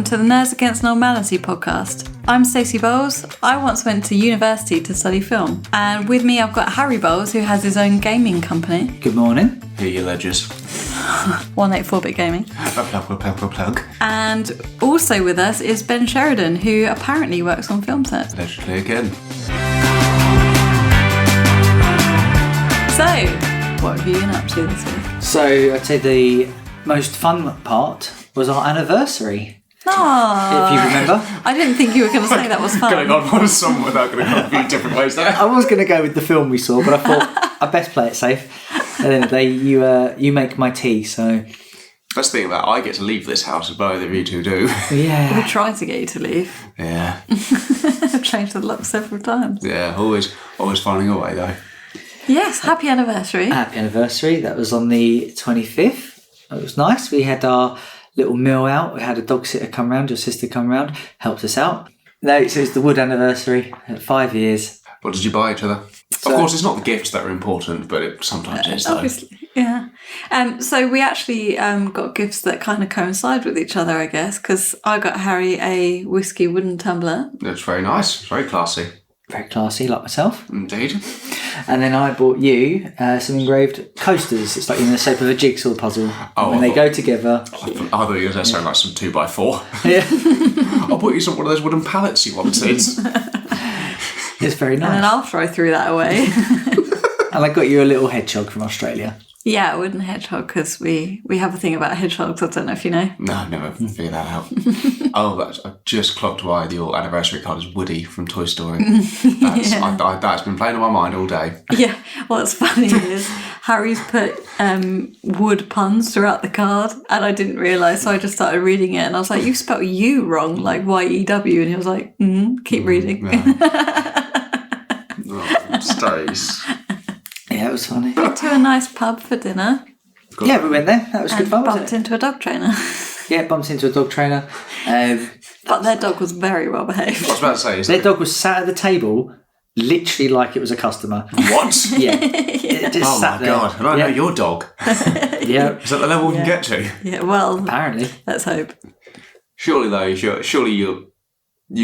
to the Nerds Against Normality podcast. I'm Stacey Bowles. I once went to university to study film. And with me I've got Harry Bowles, who has his own gaming company. Good morning. Here are your ledgers. 184-bit gaming. Plug. And also with us is Ben Sheridan, who apparently works on film sets. Allegedly again. So, what have you been up to this week? So, I'd say the most fun part was our anniversary. Oh, if you remember. I didn't think you were going to say that was fun. Going on one song without going to go a few different ways there. I was going to go with the film we saw, but I thought I'd best play it safe. At the end of the day, you make my tea, so... That's the thing about I get to leave this house, but both of you two do. Yeah. We tried to get you to leave. Yeah. I've changed the lock several times. Yeah, always finding a way though. Yes, happy anniversary. Happy anniversary. That was on the 25th. It was nice. We had our little meal out. We had a dog sitter come round, your sister come round, helped us out. No, so it's the Wood anniversary at 5 years. What did you buy each other? So, of course, it's not the gifts that are important, but it sometimes is though. Obviously, yeah. So we actually got gifts that kind of coincide with each other, I guess, because I got Harry a whiskey wooden tumbler. It's very nice, very classy. very classy, like myself. Indeed. And then I bought you some engraved coasters. It's like in the shape of a jigsaw puzzle. Oh, when they go together. I thought you were going to say like some 2x4. Yeah. I bought you one of those wooden pallets you wanted. It's very nice. And then after I threw that away. And I got you a little hedgehog from Australia. Yeah, a wooden hedgehog, because we have a thing about hedgehogs. I don't know if you know. No, I've never figured that out. I've just clocked why your anniversary card is Woody from Toy Story. That's been playing on my mind all day. Yeah, what's funny is Harry's put wood puns throughout the card, and I didn't realise, so I just started reading it, and I was like, you spelled you wrong, like Y-E-W, and he was like, keep reading. Oh, Stace. Yeah, it was funny. Went to a nice pub for dinner. Yeah, we went there. That was good fun, bumped wasn't it? into a dog trainer. Yeah, bumped into a dog trainer. But their dog was very well behaved. I was about to say, Their dog was sat at the table, literally like it was a customer. What? Yeah. It just Oh sat my there. God. And I know your dog. Yeah, Is that the level we can get to? Yeah, well, apparently. let's hope. Surely though, surely you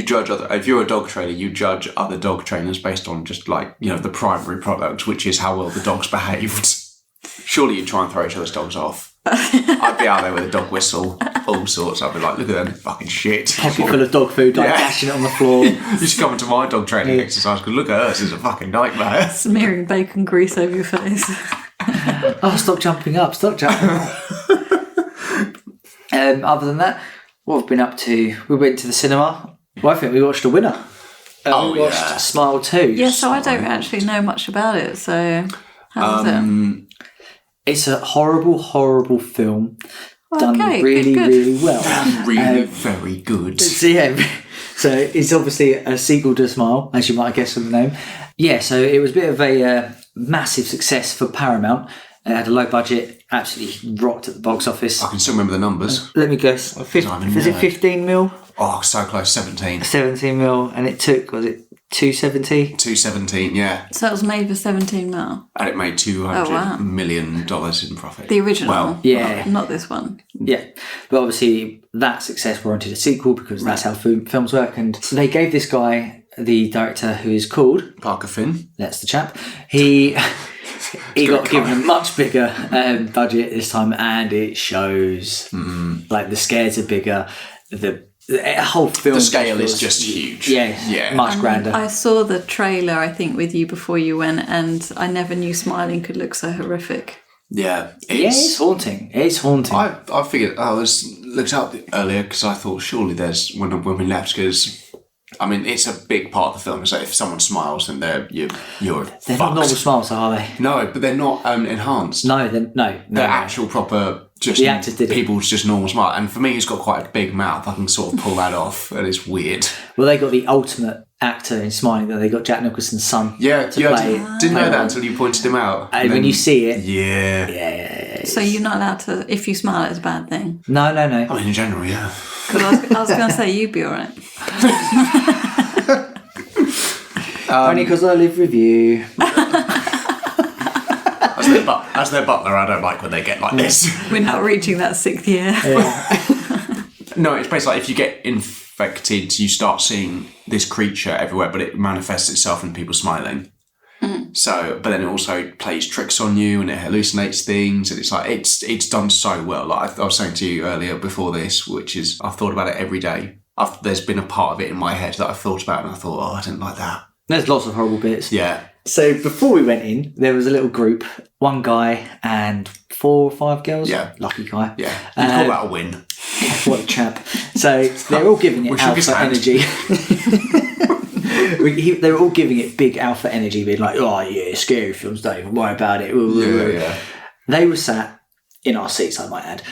judge other. If you're a dog trainer, you judge other dog trainers based on just like the primary product, which is how well the dog's behaved. Surely you'd try and throw each other's dogs off. I'd be out there with a dog whistle, all sorts. I'd be like, look at them, fucking shit. Pocket full of dog food, like Yeah. dashing it on the floor. You should come into my dog training exercise because look at hers, it's a fucking nightmare. Smearing bacon grease over your face. Oh, stop jumping up, stop jumping up. Other than that, what have we been up to? We went to the cinema. Well, I think we watched a winner. We watched Smile 2. Yeah, so I don't actually know much about it, so how was it? It's a horrible, horrible film. Done Okay, really, good. really well. Really very good. So it's obviously a sequel to Smile, as you might guess from the name. Yeah, so it was a bit of a massive success for Paramount. It had a low budget, absolutely rocked at the box office. I can still remember the numbers. Let me guess. Is it 15 mil? Oh, so close, 17. 17 mil, and it took, was it 270? 217, yeah. So it was made for 17 mil. And it made $200 million in profit. The original. Well, Yeah. Not this one. Yeah, but obviously that success warranted a sequel because that's how films work. And so they gave this guy, the director who is called Parker Finn. That's the chap. He got given a much bigger budget this time, and it shows. Like the scares are bigger. The whole film. The scale is just huge. Yeah, much grander. I saw the trailer, I think, with you before you went, and I never knew smiling could look so horrific. Yeah, it's haunting. It's haunting. I figured I looked up earlier because I thought surely there's when we left because. I mean, it's a big part of the film. So if someone smiles, then you're They're fucked. not normal smiles, are they? No, but they're not enhanced. No. They're actual proper. Just the actors did it. People's just normal smile. And for me, he's got quite a big mouth. I can sort of pull that off, and it's weird. Well, they got the ultimate actor in smiling. They got Jack Nicholson's son. Yeah, to play. didn't know that until you pointed him out. And when you see it, yeah. So you're not allowed to, if you smile, it's a bad thing. No. I mean, in general, yeah. Because I was going to say, you'd be all right. Only because I live with you. As their butler, I don't like when they get like this. We're not reaching that 6th year. No, it's basically like if you get infected, you start seeing this creature everywhere, but it manifests itself in people smiling. So, but then it also plays tricks on you and it hallucinates things, and it's like it's done so well. Like I was saying to you earlier before this, which is I've thought about it every day. There's been a part of it in my head that I've thought about, and I thought, oh, I didn't like that. There's lots of horrible bits. Yeah. So before we went in, there was a little group, one guy and 4 or 5 girls. Yeah. Lucky guy. Yeah. You call that a win. What a chap. So they're all giving it alpha energy. They were all giving it big alpha energy, being like, oh yeah, scary films, don't even worry about it. Yeah. They were sat in our seats, I might add.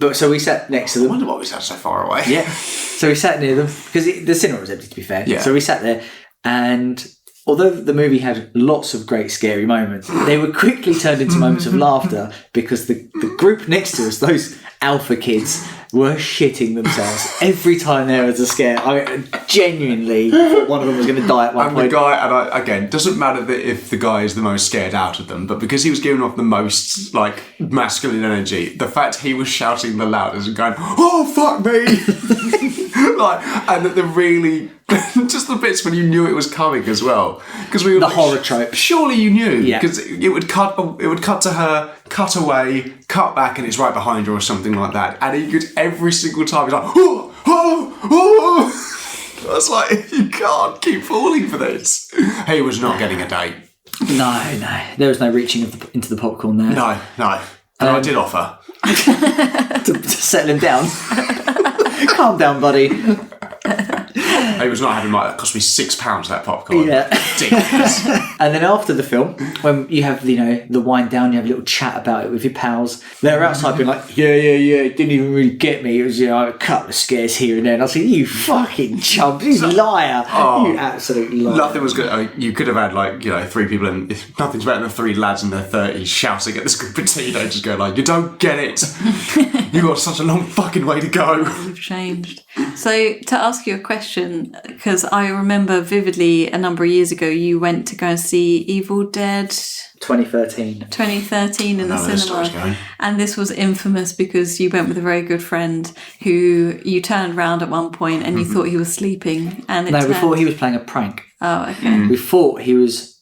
But so we sat next to them. I wonder why we sat so far away. Yeah. So we sat near them, because the cinema was empty, to be fair. Yeah. So we sat there, and although the movie had lots of great scary moments, they were quickly turned into moments of laughter, because the group next to us, those alpha kids, were shitting themselves every time there was a scare. I genuinely thought one of them was going to die at one point. The guy, again, doesn't matter if the guy is the most scared out of them, but because he was giving off the most like masculine energy, the fact he was shouting the loudest and going, "Oh fuck me!" and the really just the bits when you knew it was coming as well, because we were the horror trope. Surely you knew, yeah, because it would cut to her, cut away, cut back, and it's right behind her or something like that, and he could every single time he's like, oh, oh, oh. I was like, you can't keep falling for this. He was not getting a date. No, there was no reaching into the popcorn there. No, and I did offer to settle him down. Calm down, buddy. He was not having that cost me £6 that popcorn. Yeah. Ridiculous. And then after the film, when you have, the wind down, you have a little chat about it with your pals. They're outside being like, yeah, it didn't even really get me. It was, a couple of scares here and there. And I was like, you fucking chump, you liar. Oh, you absolute liar. Nothing was good. I mean, you could have had 3 people, and nothing's better than 3 lads in their 30s shouting at this group of teenagers going like, you don't get it. You've got such a long fucking way to go. We've changed. So to ask you a question, because I remember vividly a number of years ago you went to go and see Evil Dead 2013 in the cinema, and this was infamous because you went with a very good friend who you turned around at one point and you thought he was sleeping, and we thought he was playing a prank. Oh, okay. We thought he was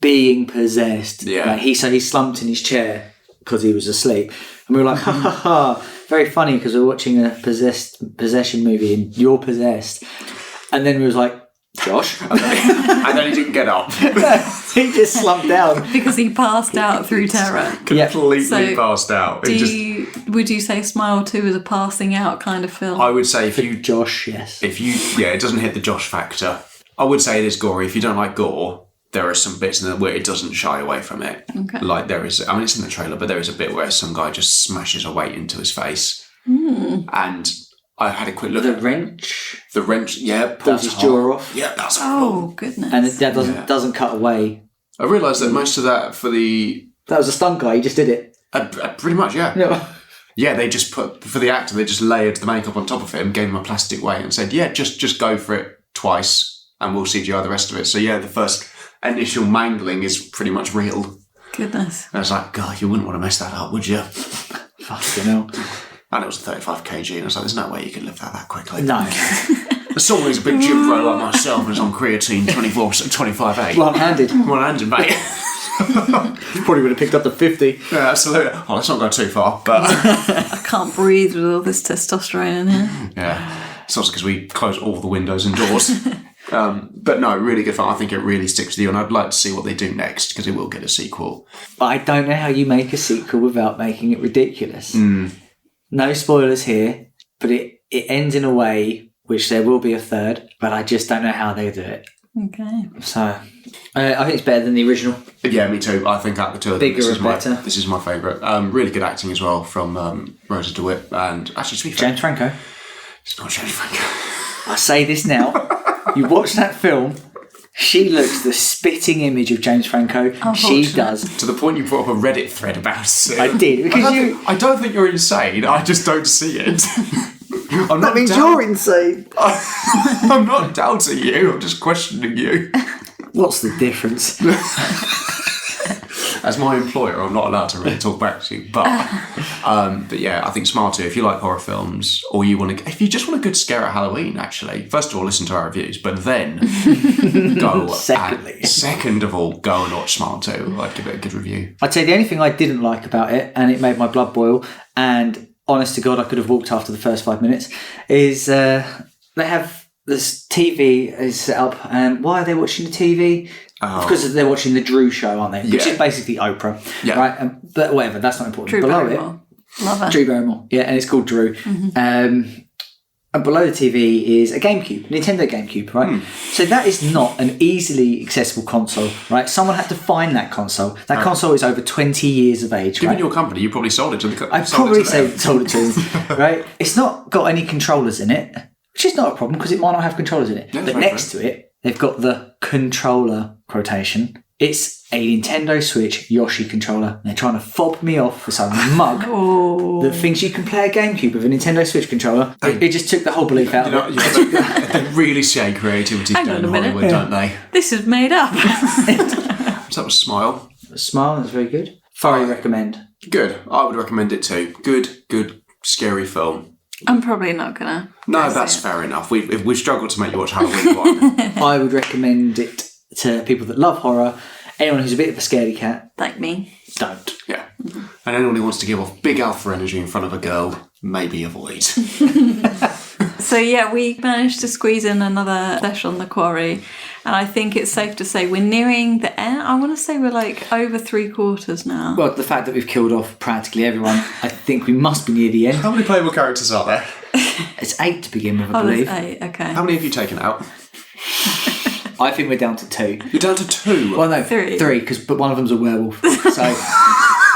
being possessed. Yeah. He slumped in his chair because he was asleep, and we were like, ha ha ha. Very funny, because we're watching a possession movie and you're possessed. And then we was like, Josh? And then he didn't get up. He just slumped down. Because he passed out through terror. Completely passed out. Would you say Smile 2 is a passing out kind of film? I would say Josh, yes. It doesn't hit the Josh factor. I would say it is gory. If you don't like gore, there are some bits in there where it doesn't shy away from it. Okay. Like there is, it's in the trailer, but there is a bit where some guy just smashes a weight into his face. And I had a quick look. The wrench, yeah. pulls his jaw off. Yeah, that's horrible. Oh, goodness. And that doesn't cut away. I realised that most of that That was a stunt guy, he just did it. Pretty much, yeah. No. Yeah, they just for the actor, they just layered the makeup on top of him, gave him a plastic weight and said, yeah, just go for it twice and we'll CGI the rest of it. So yeah, the first initial mangling is pretty much real. Goodness. And I was like, God, you wouldn't want to mess that up, would you? Fucking hell. And it was 35 kg, and I was like, there's no way you can lift that quickly. No. As someone who's a big gym bro like myself and is on creatine 25/8. One-handed. One-handed, mate. Probably would have picked up the 50. Yeah, absolutely. Oh, let's not go too far, but... I can't breathe with all this testosterone in here. Yeah. It's also because we close all the windows and doors. But no, really good fun. I think it really sticks with you, and I'd like to see what they do next, because it will get a sequel. But I don't know how you make a sequel without making it ridiculous. No spoilers here, but it ends in a way which there will be a third, but I just don't know how they do it. Okay. So, I think it's better than the original. Yeah, me too. I think out of the two of them, Bigger and better. This is my favourite. Really good acting as well from Rosa DeWitt, and actually, to be fair, James Franco. It's not James Franco. I say this now. You watch that film, she looks the spitting image of James Franco. She does. To the point you brought up a Reddit thread about it. I did, because I don't think you're insane. I just don't see it. That means you're insane. I'm not doubting you. I'm just questioning you. What's the difference? As my employer, I'm not allowed to really talk back to you. But yeah, I think Smile 2, if you like horror films, or if you just want a good scare at Halloween, actually, first of all, listen to our reviews, but then go. Second of all, go and watch Smile 2. I'd give it a good review. I'd say the only thing I didn't like about it, and it made my blood boil, and honest to God, I could have walked after the first 5 minutes, is they have this TV is set up, and why are they watching the TV? Because they're watching the Drew show, aren't they? Which is basically Oprah, right? But whatever, that's not important. Drew below Barrymore. it, Love her. Drew Barrymore, yeah, and it's called Drew. And below the TV is a GameCube, Nintendo GameCube, right? So that is not an easily accessible console, right? Someone had to find that console. That console is over 20 years of age, Given right? your company, you probably sold it to the I'd probably say sold it to them, right? It's not got any controllers in it, which is not a problem because it might not have controllers in it. Yeah, but next to it, they've got the controller quotation. It's a Nintendo Switch Yoshi controller. And they're trying to fob me off for some mug that thinks you can play a GameCube with a Nintendo Switch controller. It just took the whole belief out of it. They really say creativity Hang on down a minute. Hollywood, don't they? This is made up. So that was Smile. Smile, that's very good. Thoroughly recommend. Good. I would recommend it too. Good, scary film. I'm probably not gonna. No, that's fair enough. We've struggled to make you watch Halloween 1. I would recommend it to people that love horror. Anyone who's a bit of a scaredy cat, Like me. don't. Yeah. And anyone who wants to give off big alpha energy in front of a girl, maybe avoid. So yeah, we managed to squeeze in another session on the quarry, and I think it's safe to say we're nearing the end. I want to say we're like over 3/4 now. Well, the fact that we've killed off practically everyone, I think we must be near the end. How many playable characters are there? It's 8 to begin with, I Oh, believe. there's 8, okay. How many have you taken out? I think we're down to 2. You're down to 2. Well, no, 3. 3, but one of them's a werewolf. So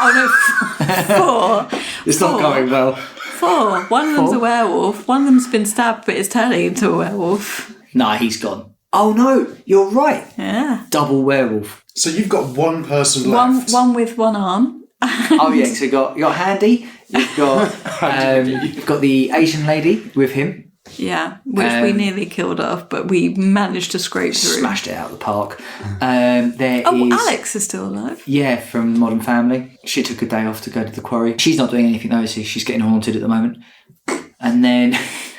Oh no, 4. it's not going well. 4. One of them's a werewolf. One of them's been stabbed, but is turning into a werewolf. Nah, he's gone. Oh no, you're right. Yeah. Double werewolf. So you've got one person One with one arm. Oh yeah, so you got Handy. You've got the Asian lady with him. Yeah, which we nearly killed off, but we managed to scrape through. Smashed it out of the park. There is Alex is still alive. Yeah, from Modern Family. She took a day off to go to the quarry. She's not doing anything though, so she's getting haunted at the moment. And then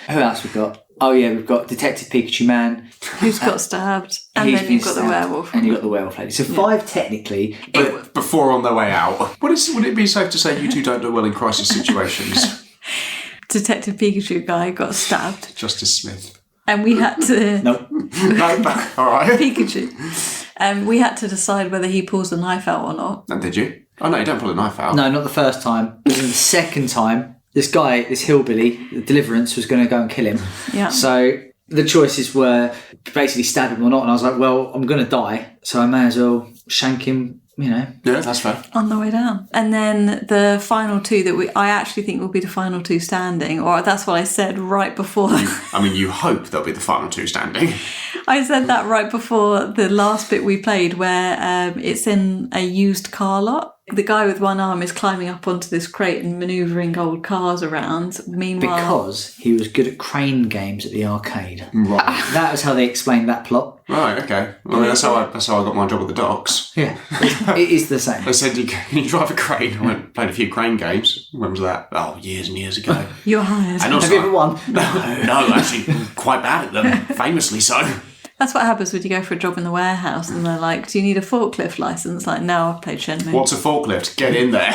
who else we've got? Oh yeah, we've got Detective Pikachu Man. Who's got stabbed. And He's then been you've got the stabbed, werewolf. And you've got the werewolf lady. So 5 technically. But before on their way out. Would it be safe to say you two don't do well in crisis situations? Detective Pikachu guy got stabbed. Justice Smith. And we had to... Nope. No, all right. Pikachu. We had to decide whether he pulls the knife out or not. And did you? Oh no, you don't pull a knife out. No, not the first time. But the second time, this guy, this hillbilly, the Deliverance, was going to go and kill him. Yeah. So the choices were basically stab him or not. And I was like, well, I'm going to die, so I may as well shank him, you know. Yeah, that's fair. On the way down. And then the final 2 that I actually think will be the final 2 standing, or that's what I said right before. I mean, you hope they'll be the final 2 standing. I said that right before the last bit we played where it's in a used car lot. The guy with one arm is climbing up onto this crate and manoeuvring old cars around. Meanwhile... Because he was good at crane games at the arcade. Right. That was how they explained that plot. Right, okay. I mean, that's how I got my job at the docks. Yeah. It is the same. They said, can you drive a crane? I went, played a few crane games. When was that? Oh, years and years ago. You're hired. And also, Have you ever won? No, actually, quite bad at them. Famously so. That's what happens when you go for a job in the warehouse and they're like, do you need a forklift license? Like, no, I've played Shenmue. What's a forklift? Get in there.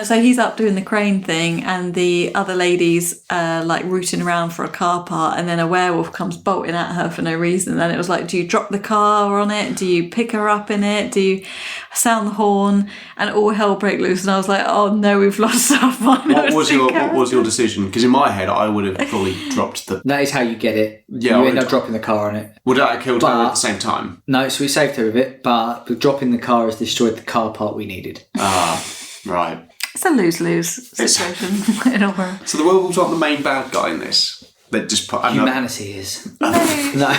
So he's up doing the crane thing and the other lady's like rooting around for a car part, and then a werewolf comes bolting at her for no reason. And it was like, do you drop the car on it? Do you pick her up in it? Do you sound the horn? And all hell break loose. And I was like, oh no, we've lost our final What was your decision? Because in my head, I would have probably dropped the... That is how you get it. Yeah, you end up dropping the car on it. Would that have killed her at the same time? No, so we saved her with it, but dropping the car has destroyed the car part we needed. Ah, right. It's a lose-lose situation in a horror. So the werewolves aren't the main bad guy in this? They just put... Humanity is. No. No.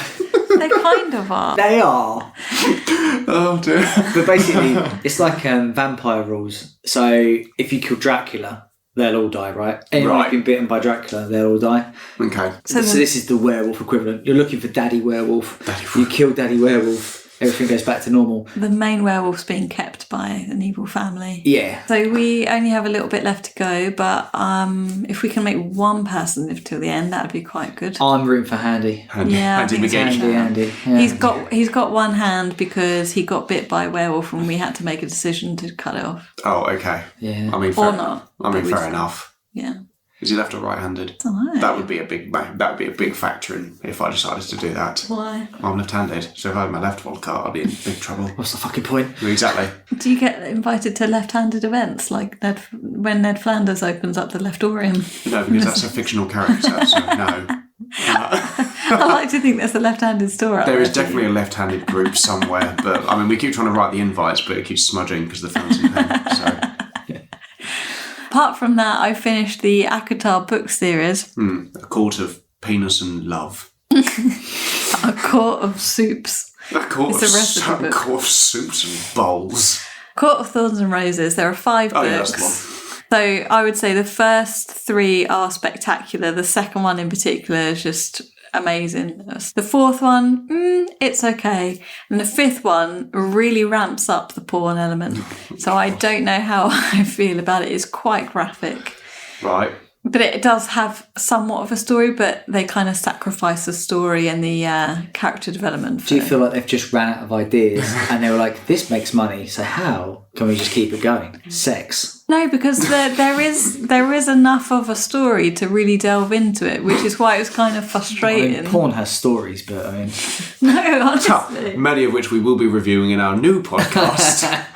They kind of are. They are. Oh dear. But basically, it's like vampire rules. So if you kill Dracula, they'll all die, right? Anyone who's been bitten by Dracula, they'll all die. Okay. So this is the werewolf equivalent. You're looking for Daddy Werewolf. You kill Daddy Werewolf, everything goes back to normal. The main werewolf's being kept by an evil family. Yeah. So we only have a little bit left to go, but if we can make one person live till the end, that would be quite good. I'm rooting for Handy. Yeah, I think so. Andy. Yeah. He's got one hand because he got bit by a werewolf and we had to make a decision to cut it off. Oh, okay. Yeah. I mean, Or not. fair enough. Yeah. Is he left or right-handed? I don't know. That would be a big factor in if I decided to do that. Why? I'm left-handed, so if I had my left vodka, I'd be in big trouble. What's the fucking point? Exactly. Do you get invited to left-handed events like when Ned Flanders opens up the Leftorium? No, because that's a fictional character, so no. I like to think there's a left-handed store out there. There is definitely a left-handed group somewhere, but I mean, we keep trying to write the invites, but it keeps smudging because the film's in pen, so... Apart from that, I finished the Akatar book series. A court of penis and love. A Court of Soups. A court It's a recipe book. court of soups and bowls. Court of Thorns and Roses. There are 5 books. Yeah, that's the one. So I would say the first 3 are spectacular. The second one in particular is just amazing. The 4th one, it's okay. And the 5th one really ramps up the porn element. So I don't know how I feel about it. It's quite graphic. Right. But it does have somewhat of a story, but they kind of sacrifice the story and the character development. Do you feel like they've just ran out of ideas and they were like, this makes money, so how can we just keep it going? Sex. No, because there is enough of a story to really delve into it, which is why it was kind of frustrating. I mean, porn has stories, but I mean... No, honestly. Many of which we will be reviewing in our new podcast.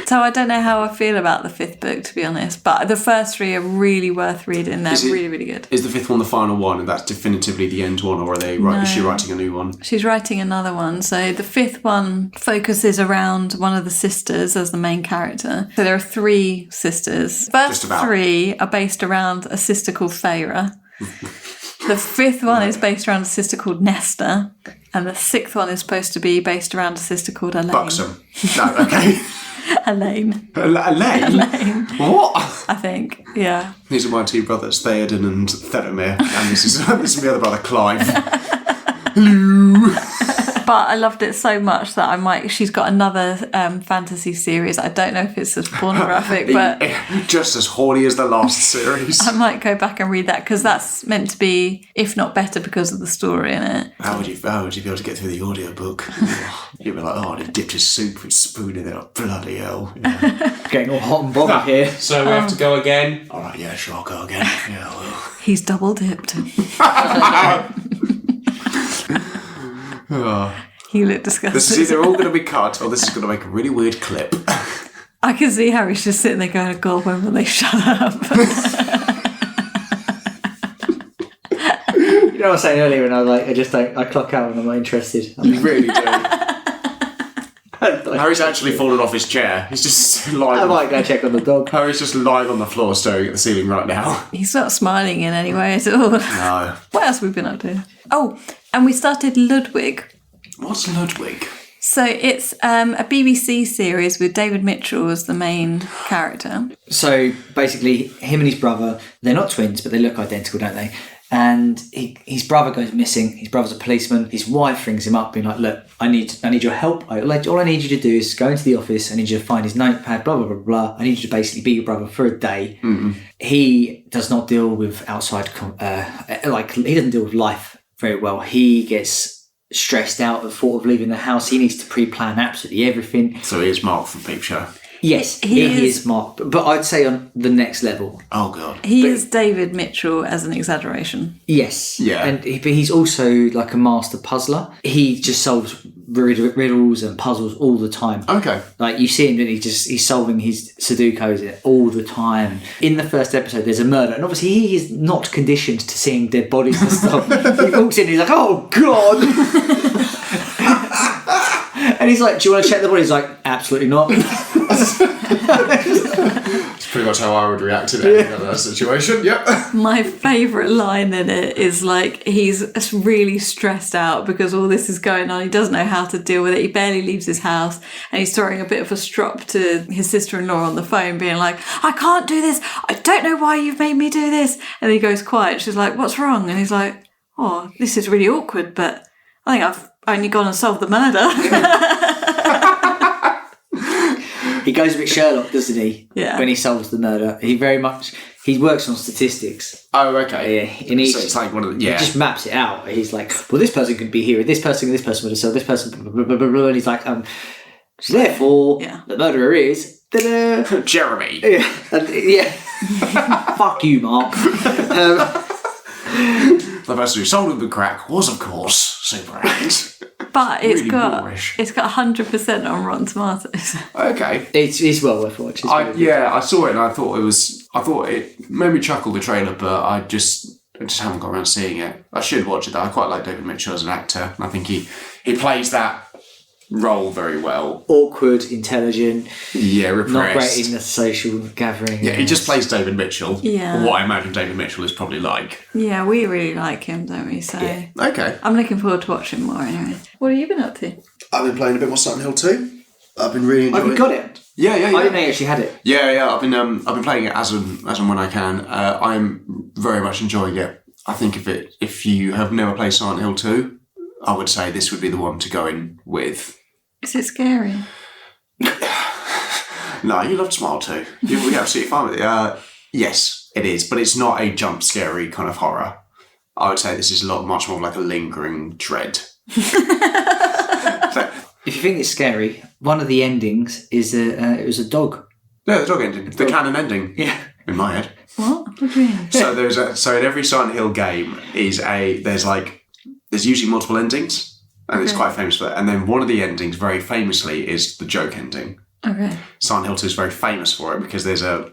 So I don't know how I feel about the 5th book, to be honest. But the first 3 are really worth reading. They're really, really good. Is the 5th one the final one, and that's definitively the end one, or is she writing a new one? She's writing another one. So the 5th one focuses around one of the sisters as the main character. So there are 3 sisters. First 3 are based around a sister called Feyre. The 5th one is based around a sister called Nesta. And the 6th one is supposed to be based around a sister called Elaine. Buxom. No, okay. Elaine. Elaine? What? I think, yeah. These are my 2 brothers, Theoden and Theramir. And this is my other brother, Clive. Hello. But I loved it so much that she's got another fantasy series. I don't know if it's as pornographic, but... Just as horny as the last series. I might go back and read that because that's meant to be, if not better, because of the story in it. How would you be able to get through the audiobook? You'd be like, oh, and he dipped his soup with spoon in it. Oh, bloody hell. Yeah. Getting all hot and bothered here. So we have to go again? All right, yeah, sure, I'll go again. Yeah, I will. He's double dipped. You look disgusted. This is either all going to be cut or this is going to make a really weird clip. I can see Harry's just sitting there going, God, when will they shut up? You know what I was saying earlier when I was like, I clock out when I'm not interested. You really do. Harry's actually fallen off his chair. He's just lying. I might go check on the dog. Harry's just lying on the floor staring at the ceiling right now. He's not smiling in any way at all. No. What else have we been up to? Oh, and we started Ludwig. What's Ludwig? So it's a BBC series with David Mitchell as the main character. So basically, him and his brother, they're not twins, but they look identical, don't they? And his brother goes missing. His brother's a policeman. His wife rings him up being like, look, I need your help. All I need you to do is go into the office. I need you to find his notepad, blah, blah, blah, blah. I need you to basically be your brother for a day. Mm-hmm. He does not deal with outside, he doesn't deal with life very well. He gets stressed out at the thought of leaving the house. He needs to pre-plan absolutely everything. So he is Mark from Peep Show. Yes, he is Mark, but I'd say on the next level. Oh God, he is David Mitchell as an exaggeration. Yes, yeah, but he's also like a master puzzler. He just solves riddles and puzzles all the time. Okay, like you see him, and he's solving his Sudokus all the time. In the first episode, there's a murder, and obviously he is not conditioned to seeing dead bodies and stuff. He walks in, he's like, "Oh God." And he's like, do you want to check the body? He's like, absolutely not. It's pretty much how I would react in that situation. Yep. My favourite line in it is like, he's really stressed out because all this is going on. He doesn't know how to deal with it. He barely leaves his house and he's throwing a bit of a strop to his sister-in-law on the phone being like, I can't do this. I don't know why you've made me do this. And he goes quiet. She's like, what's wrong? And he's like, oh, this is really awkward, but I think I've only gone and solved the murder. He goes a bit Sherlock, doesn't he? Yeah. When he solves the murder, he works on statistics. Oh, okay. Yeah, and So it's like one of the, he just maps it out. He's like, well, this person could be here, and this person would have sold this person, blah, blah, blah, blah, blah. And he's like, so therefore, the murderer is Jeremy. Yeah, fuck you, Mark. The person who sold him the crack was, of course, Super 8. But it's Really got boorish. 100% on Rotten Tomatoes. Okay. It's well worth watching. I saw it and I thought it made me chuckle, the trailer, but I just haven't got around to seeing it. I should watch it though. I quite like David Mitchell as an actor, and I think he plays that role very well. Awkward, intelligent, repressed. not great in the social gathering. Yeah, he just plays David Mitchell. Yeah. What I imagine David Mitchell is probably like. Yeah, we really like him, don't we? So Okay. I'm looking forward to watching more anyway. What have you been up to? I've been playing a bit more Silent Hill 2. I've been really enjoying Have you got it? Yeah. I didn't know you actually had it. Yeah. I've been playing it as and when I can. I'm very much enjoying it. I think if you have never played Silent Hill 2, I would say this would be the one to go in with. Is it scary? No, you loved Smile 2. You'll be absolutely fine with it. Yes, it is, but it's not a jump scary kind of horror. I would say this is much more like a lingering dread. If you think it's scary, one of the endings is it was a dog. Yeah, the dog ending. The canon ending. Yeah. In my head. What? What do you mean? So in every Silent Hill game there's usually multiple endings. And it's quite famous for that. And then one of the endings, very famously, is the joke ending. Okay. Silent Hill 2 is very famous for it because there's I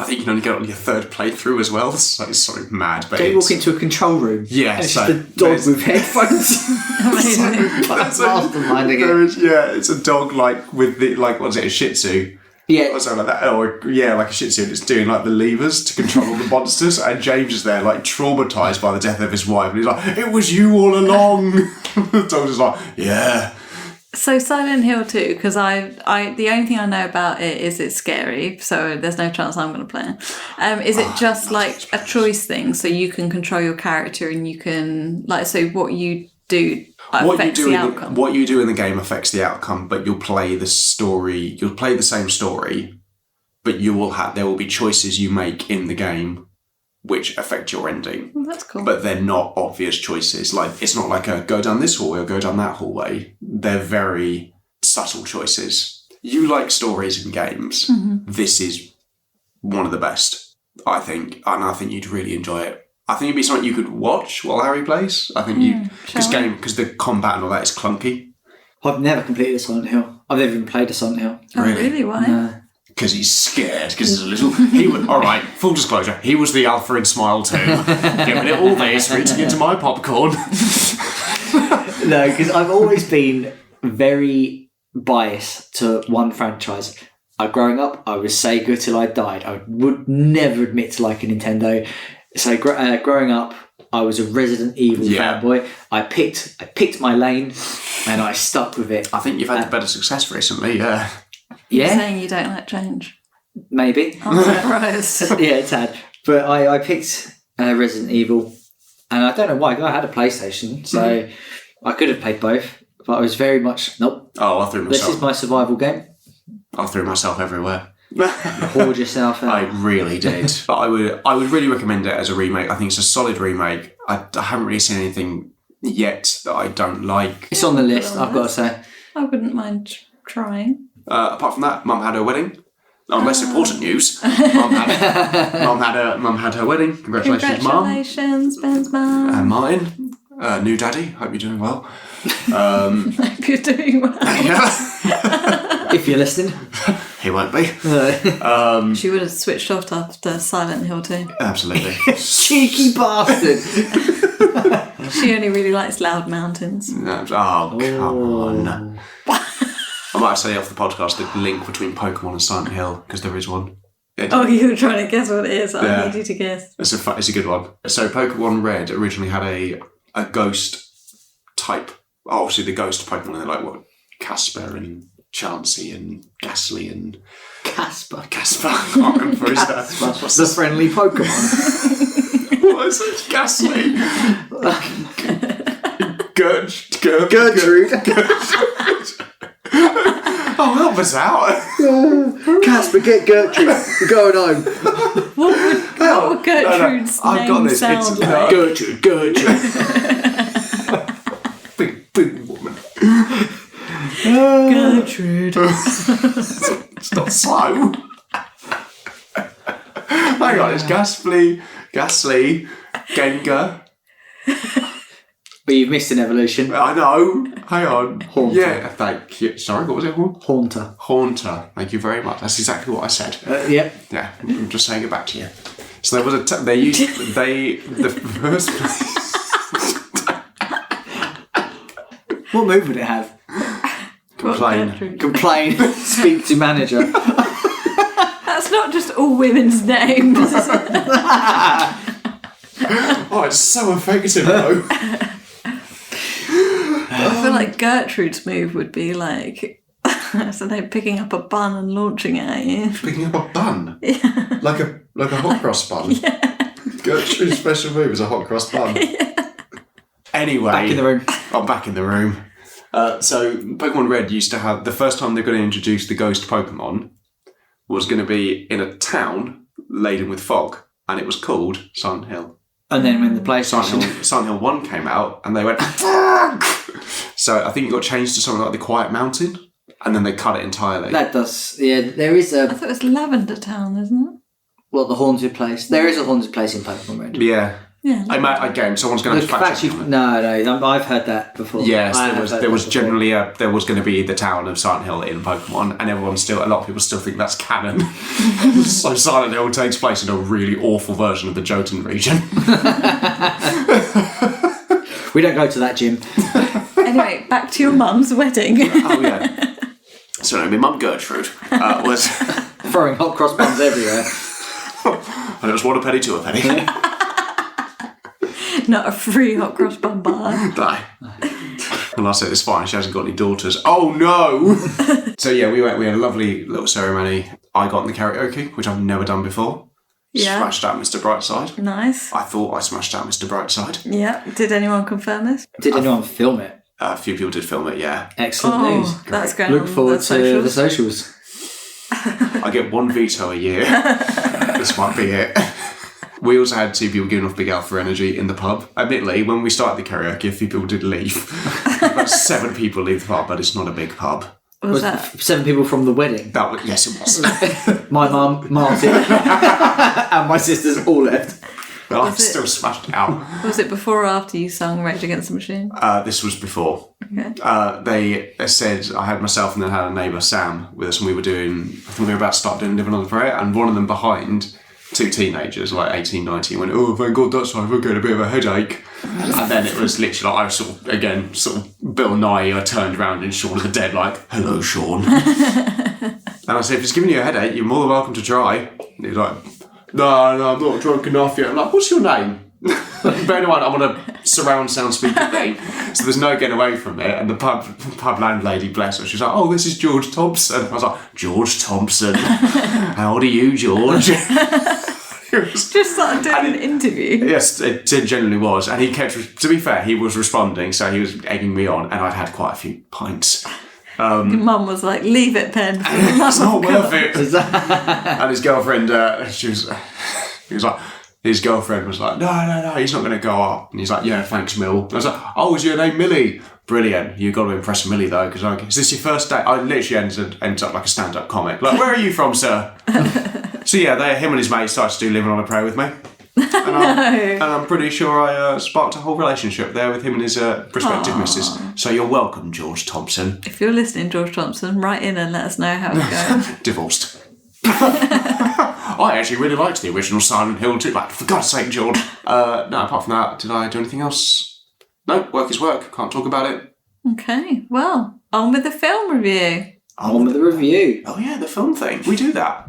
think you can only get on your third playthrough as well. So it's sort of mad. But you walk into a control room. Yeah. And it's just a dog with headphones. Masterminding it. It's a dog with the what's it, a Shih Tzu. Yeah. Or something like that. Or like a Shih Tzu, and it's doing the levers to control all the monsters. And James is there traumatised by the death of his wife. And he's like, it was you all along. The dog's just like, yeah. So Silent Hill 2, because I the only thing I know about it is it's scary, so there's no chance I'm going to play it. Is it just a choice thing, so you can control your character and you can so what you do affects the outcome? What you do in the game affects the outcome, but you'll play the story. You'll play the same story, but there will be choices you make in the game which affect your ending. Well, that's cool. But they're not obvious choices. It's not like a go down this hallway or go down that hallway. They're very subtle choices. You like stories in games. Mm-hmm. This is one of the best, I think. And I think you'd really enjoy it. I think it'd be something you could watch while Harry plays. I think because the combat and all that is clunky. I've never completed a Silent Hill. I've never even played a Silent Hill. Oh, really? Why? No. Because he's scared. Because he's a little. All right. Full disclosure. He was the alpha in Smile 2. Giving it all this, reaching into my popcorn. No, because I've always been very biased to one franchise. Growing up, I was Sega till I died. I would never admit to liking Nintendo. So growing up, I was a Resident Evil fanboy. I picked my lane, and I stuck with it. I think you've had better success recently. Yeah. You're saying you don't like change? Maybe. I'm surprised. Yeah, it's had. But I picked Resident Evil, and I don't know why. I had a PlayStation, so I could have played both. But I was very much nope. Oh, I threw myself. This is my survival game. I threw myself everywhere. Hoard yourself out. I really did. But I would really recommend it as a remake. I think it's a solid remake. I haven't really seen anything yet that I don't like. It's on the list, I've got to say. I wouldn't mind trying. Apart from that, Mum had her wedding. On less important news, Mum had her wedding. Congratulations, Mum. Congratulations, Ben's mum. And mine. New daddy. Hope you're doing well. Hope you're doing well. Yeah. If you're listening. He won't be. She would have switched off after Silent Hill 2. Absolutely. Cheeky bastard. She only really likes loud mountains. Oh, come on. I might say off the podcast the link between Pokemon and Silent Hill, because there is one. Oh, you were trying to guess what it is. I need you to guess. It's a good one. So Pokemon Red originally had a ghost type. Obviously the ghost Pokemon, they're like what? Casper and Chansey and Ghastly and... Casper. I can't remember his name. What's the friendly Pokemon? What is it? Ghastly. Gurge. Gertrude. Oh, help us out. Casper, get Gertrude. We're going home. What would Gertrude's I've got name this. sound It's- like? Gertrude. Big woman. Gertrude. It's not slow. Hang on, it's Gasly, Gengar. But you've missed an evolution. I know. Hang on. Haunter. Yeah, thank you. Sorry, what was it called? Haunter. Haunter. Thank you very much. That's exactly what I said. Yep. Yeah, I'm just saying it back to you. So there was the first place. What move would it have? Complain. Gertrude. Complain. Speak to manager. That's not just all women's names. Is it? Oh, it's so effective though. I feel like Gertrude's move would be like, so they're picking up a bun and launching it at you. Picking up a bun. Yeah. Like a hot cross bun. Yeah. Gertrude's special move is a hot cross bun. Yeah. Anyway. Back in the room. I'm back in the room. So Pokemon Red used to have, the first time they're going to introduce the ghost Pokemon was going to be in a town laden with fog, and it was called Silent Hill. And then when the PlayStation... Silent Hill 1 came out, and they went, so I think it got changed to something like the Quiet Mountain, and then they cut it entirely. That does... Yeah, there is I a... thought it was Lavender Town, isn't it? Well, the haunted place. There is a haunted place in Pokemon Red. Yeah. Yeah. Again, someone's going to have to fact check me on it. No, I've heard that before. Yes, I there have was heard there that was before. generally a was going to be the town of Silent Hill in Pokemon, and a lot of people still think that's canon. So Silent Hill takes place in a really awful version of the Jotun region. We don't go to that gym. Anyway, back to your mum's wedding. Oh yeah. So my mum Gertrude was, Throwing hot cross buns everywhere. and it was 1 penny, 2 penny. Not a free hot cross bun bar. No. And I said, it's fine, she hasn't got any daughters. Oh no! So yeah, we had a lovely little ceremony. I got in the karaoke, which I've never done before. Yeah. Smashed out Mr. Brightside. Nice. I thought I smashed out Mr. Brightside. Yeah. Did anyone confirm this? Did anyone film it? A few people did film it, yeah. Excellent news. Oh, that's going Look on forward the to the socials. socials. I get 1 veto a year. This might be it. We also had 2 people giving off big alpha energy in the pub. Admittedly, when we started the karaoke, a few people did leave. About 7 people leave the pub, but it's not a big pub. What was that? 7 people from the wedding. Yes, it was. My mum, Martin, and my sisters all left. But I'm Was it- still smashed out. Was it before or after you sung Rage Against the Machine? This was before. Okay. They said I had myself and then had a neighbour, Sam, with us, and we were doing, I think we were about to start doing Living on the Prayer, and one of them behind, 2 teenagers, like 18, 19, went, oh, thank God that's over, getting a bit of a headache. And then it was literally like, I was sort of Bill Nye, I turned around in Shaun of the Dead, like, hello, Shaun. And I said, if it's giving you a headache, you're more than welcome to try. And he's like, no, I'm not drunk enough yet. I'm like, what's your name? Bear in mind, I'm on a surround sound speaker thing, so there's no getting away from it. And the pub landlady, bless her, she's like, oh, this is George Thompson. I was like, George Thompson? How old are you, George? Just started doing an interview. Yes, it genuinely was. And he kept, to be fair, he was responding, so he was egging me on, and I'd had quite a few pints. Your mum was like, leave it, Pen. It's not worth it. And his girlfriend, his girlfriend was like, no, he's not going to go up. And he's like, yeah, thanks, Mill. And I was like, oh, is your name Millie? Brilliant. You've got to impress Millie, though, because is this your first date? I literally ends up like a stand-up comic. Like, where are you from, sir? So yeah, him and his mate started to do Living on a Prayer with me. And I'm pretty sure I sparked a whole relationship there with him and his prospective missus. So you're welcome, George Thompson. If you're listening, George Thompson, write in and let us know how it's going. Divorced. I actually really liked the original Silent Hill too. Like, for God's sake, George. No, apart from that, did I do anything else? No, work is work. Can't talk about it. Okay, well, on with the film review. On with the review. Oh yeah, the film thing. We do that.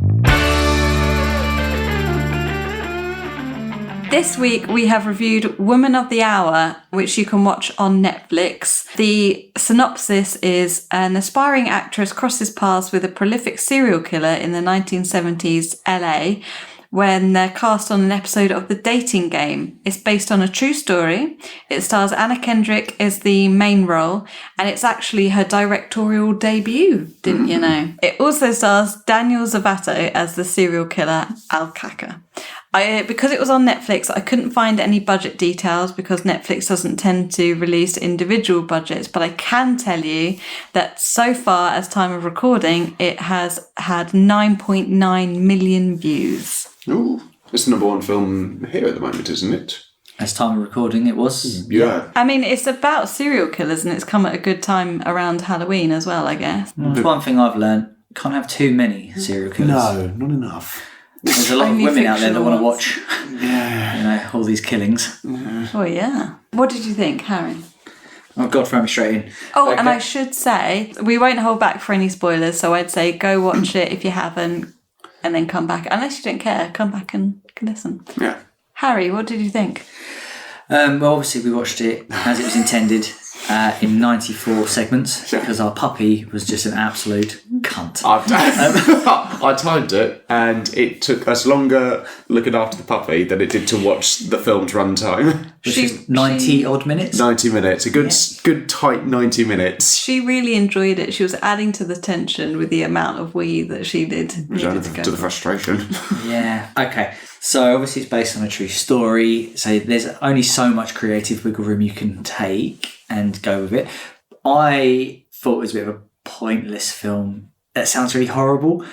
This week we have reviewed Woman of the Hour, which you can watch on Netflix. The synopsis is an aspiring actress crosses paths with a prolific serial killer in the 1970s LA. when they're cast on an episode of The Dating Game. It's based on a true story. It stars Anna Kendricks as the main role, and it's actually her directorial debut, didn't you know? It also stars Daniel Zavato as the serial killer Alcaca. Because it was on Netflix, I couldn't find any budget details because Netflix doesn't tend to release individual budgets, but I can tell you that so far as time of recording, it has had 9.9 million views. Ooh, it's the number one film here at the moment, isn't it? As time of recording, it was. Yeah. I mean, it's about serial killers and it's come at a good time around Halloween as well, I guess. Well, it's one thing I've learned. Can't have too many serial killers. No, not enough. There's a lot of Only women out there that want to fictional watch all these killings. Oh, yeah. What did you think, Harry? Oh, God, throw me straight in. Oh, Okay. and I should say, we won't hold back for any spoilers, so I'd say go watch it if you haven't, and then come back. Unless you don't care, come back and listen. Yeah. Harry, what did you think? Well, obviously we watched it as it was intended in 94 segments because our puppy was just an absolute cunt. I timed it, and it took us longer looking after the puppy than it did to watch the film's runtime. Which is 90 odd minutes. 90 minutes, a good tight 90 minutes. She really enjoyed it. She was adding to the tension with the amount of wee that she needed To to the frustration. Yeah. Okay. So obviously it's based on a true story. So there's only so much creative wiggle room you can take and go with it. I thought it was a bit of a pointless film. That sounds really horrible,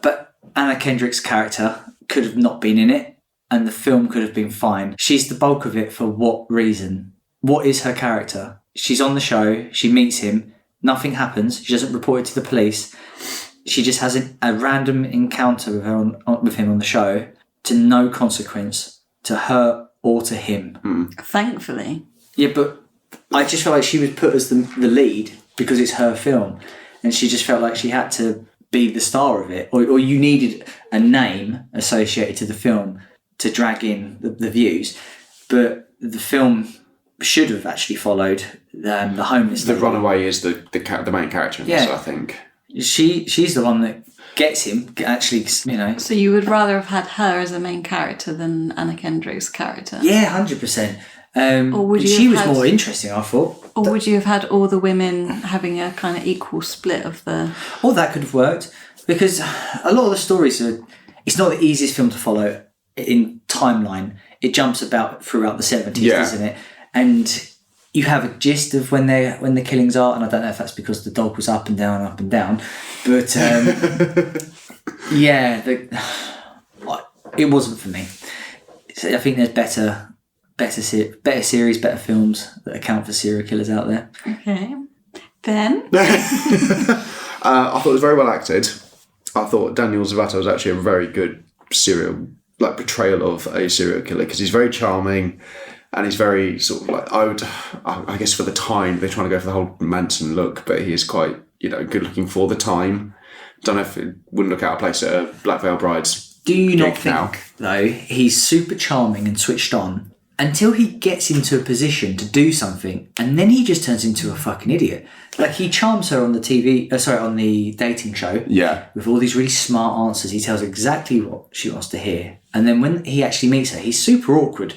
but Anna Kendricks' character could have not been in it, and the film could have been fine. She's the bulk of it for what reason? What is her character? She's on the show. She meets him. Nothing happens. She doesn't report it to the police. She just has a random encounter with him on the show, to no consequence to her or to him. Thankfully. Yeah, but I just felt like she was put as the lead because it's her film, and she just felt like she had to be the star of it, or you needed a name associated to the film to drag in the views. But the film should have actually followed the homeless. The runaway is the main character in this, I think. She's the one that gets him, actually, you know. So you would rather have had her as a main character than Anna Kendricks' character? Yeah, 100%. Or would you she have was had- more interesting, I thought. Or would you have had all the women having a kind of equal split of the... Or that could have worked, because a lot of the stories it's not the easiest film to follow in timeline. It jumps about throughout the 70s, doesn't it? And you have a gist of when the killings are, and I don't know if that's because the dog was up and down, but it wasn't for me. So I think there's better series, better films that account for serial killers out there. Okay. Ben? I thought it was very well acted. I thought Daniel Zavato was actually a very good portrayal of a serial killer, because he's very charming. And he's very sort of I guess for the time, they're trying to go for the whole Manson look, but he is quite, good looking for the time. Don't know if it wouldn't look out of place at a Black Veil Bride's. Do you not think, now, though, he's super charming and switched on until he gets into a position to do something, and then he just turns into a fucking idiot? Like, he charms her on the on the dating show. Yeah. With all these really smart answers. He tells her exactly what she wants to hear. And then when he actually meets her, he's super awkward.